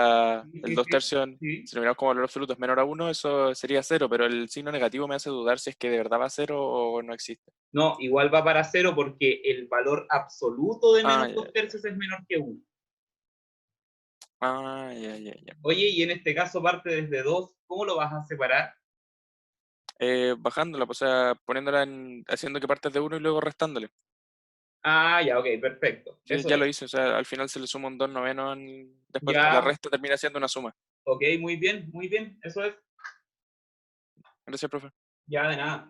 Sí, 2 tercios, sí. si lo miramos como valor absoluto es menor a 1, eso sería 0, pero el signo negativo me hace dudar si es que de verdad va a 0 o no existe. No, igual va para 0 porque el valor absoluto de menos Ah, 2 ya, tercios es menor que 1. ya. Oye, y en este caso parte desde 2, ¿cómo lo vas a separar? Bajándola, pues, o sea, poniéndola haciendo que partes de 1 y luego restándole. Ah, ya, ok, perfecto. Sí, Eso ya lo es. hice, o sea, al final se le suma un 2 noveno, después la Ya, resta termina siendo una suma. ok, muy bien, eso es. Gracias, profe. Ya, de nada.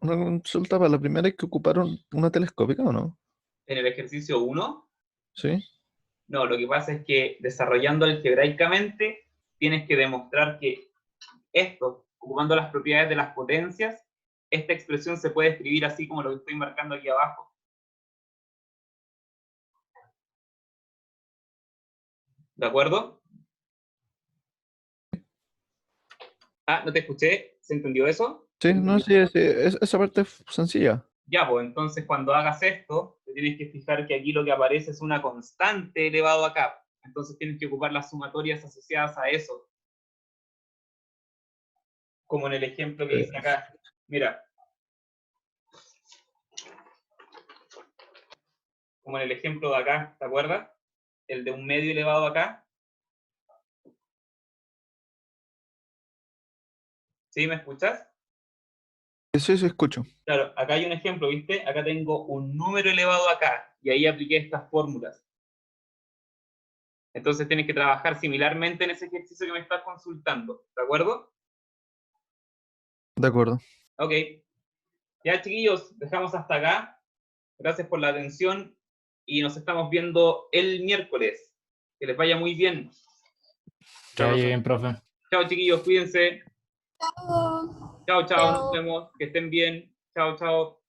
Una consulta para la primera, ¿hay que ocupar una telescópica o no? En el ejercicio 1, Sí. no, lo que pasa es que desarrollando algebraicamente tienes que demostrar que esto, ocupando las propiedades de las potencias, esta expresión se puede escribir así como lo que estoy marcando aquí abajo. ¿De acuerdo? Ah, no te escuché. ¿Se entendió eso? Sí, no, sí, sí, esa parte es sencilla. Ya, pues entonces cuando hagas esto, te tienes que fijar que aquí lo que aparece es una constante elevado a k. Entonces tienes que ocupar las sumatorias asociadas a eso. Como en el ejemplo que hice acá. Mira. Como en el ejemplo de acá, ¿te acuerdas? El de un medio elevado a k. ¿Sí? ¿Me escuchas? Sí, sí, escucho. Claro, acá hay un ejemplo, ¿viste? Acá tengo un número elevado a k y ahí apliqué estas fórmulas. Entonces tienes que trabajar similarmente en ese ejercicio que me estás consultando, ¿de acuerdo? De acuerdo. Ok. Ya, chiquillos, dejamos hasta acá. Gracias por la atención y nos estamos viendo el miércoles. Que les vaya muy bien. Que vaya bien, profe. Chao, chiquillos, cuídense. Chao. Chao, nos Chao. vemos. Que estén bien. Chao.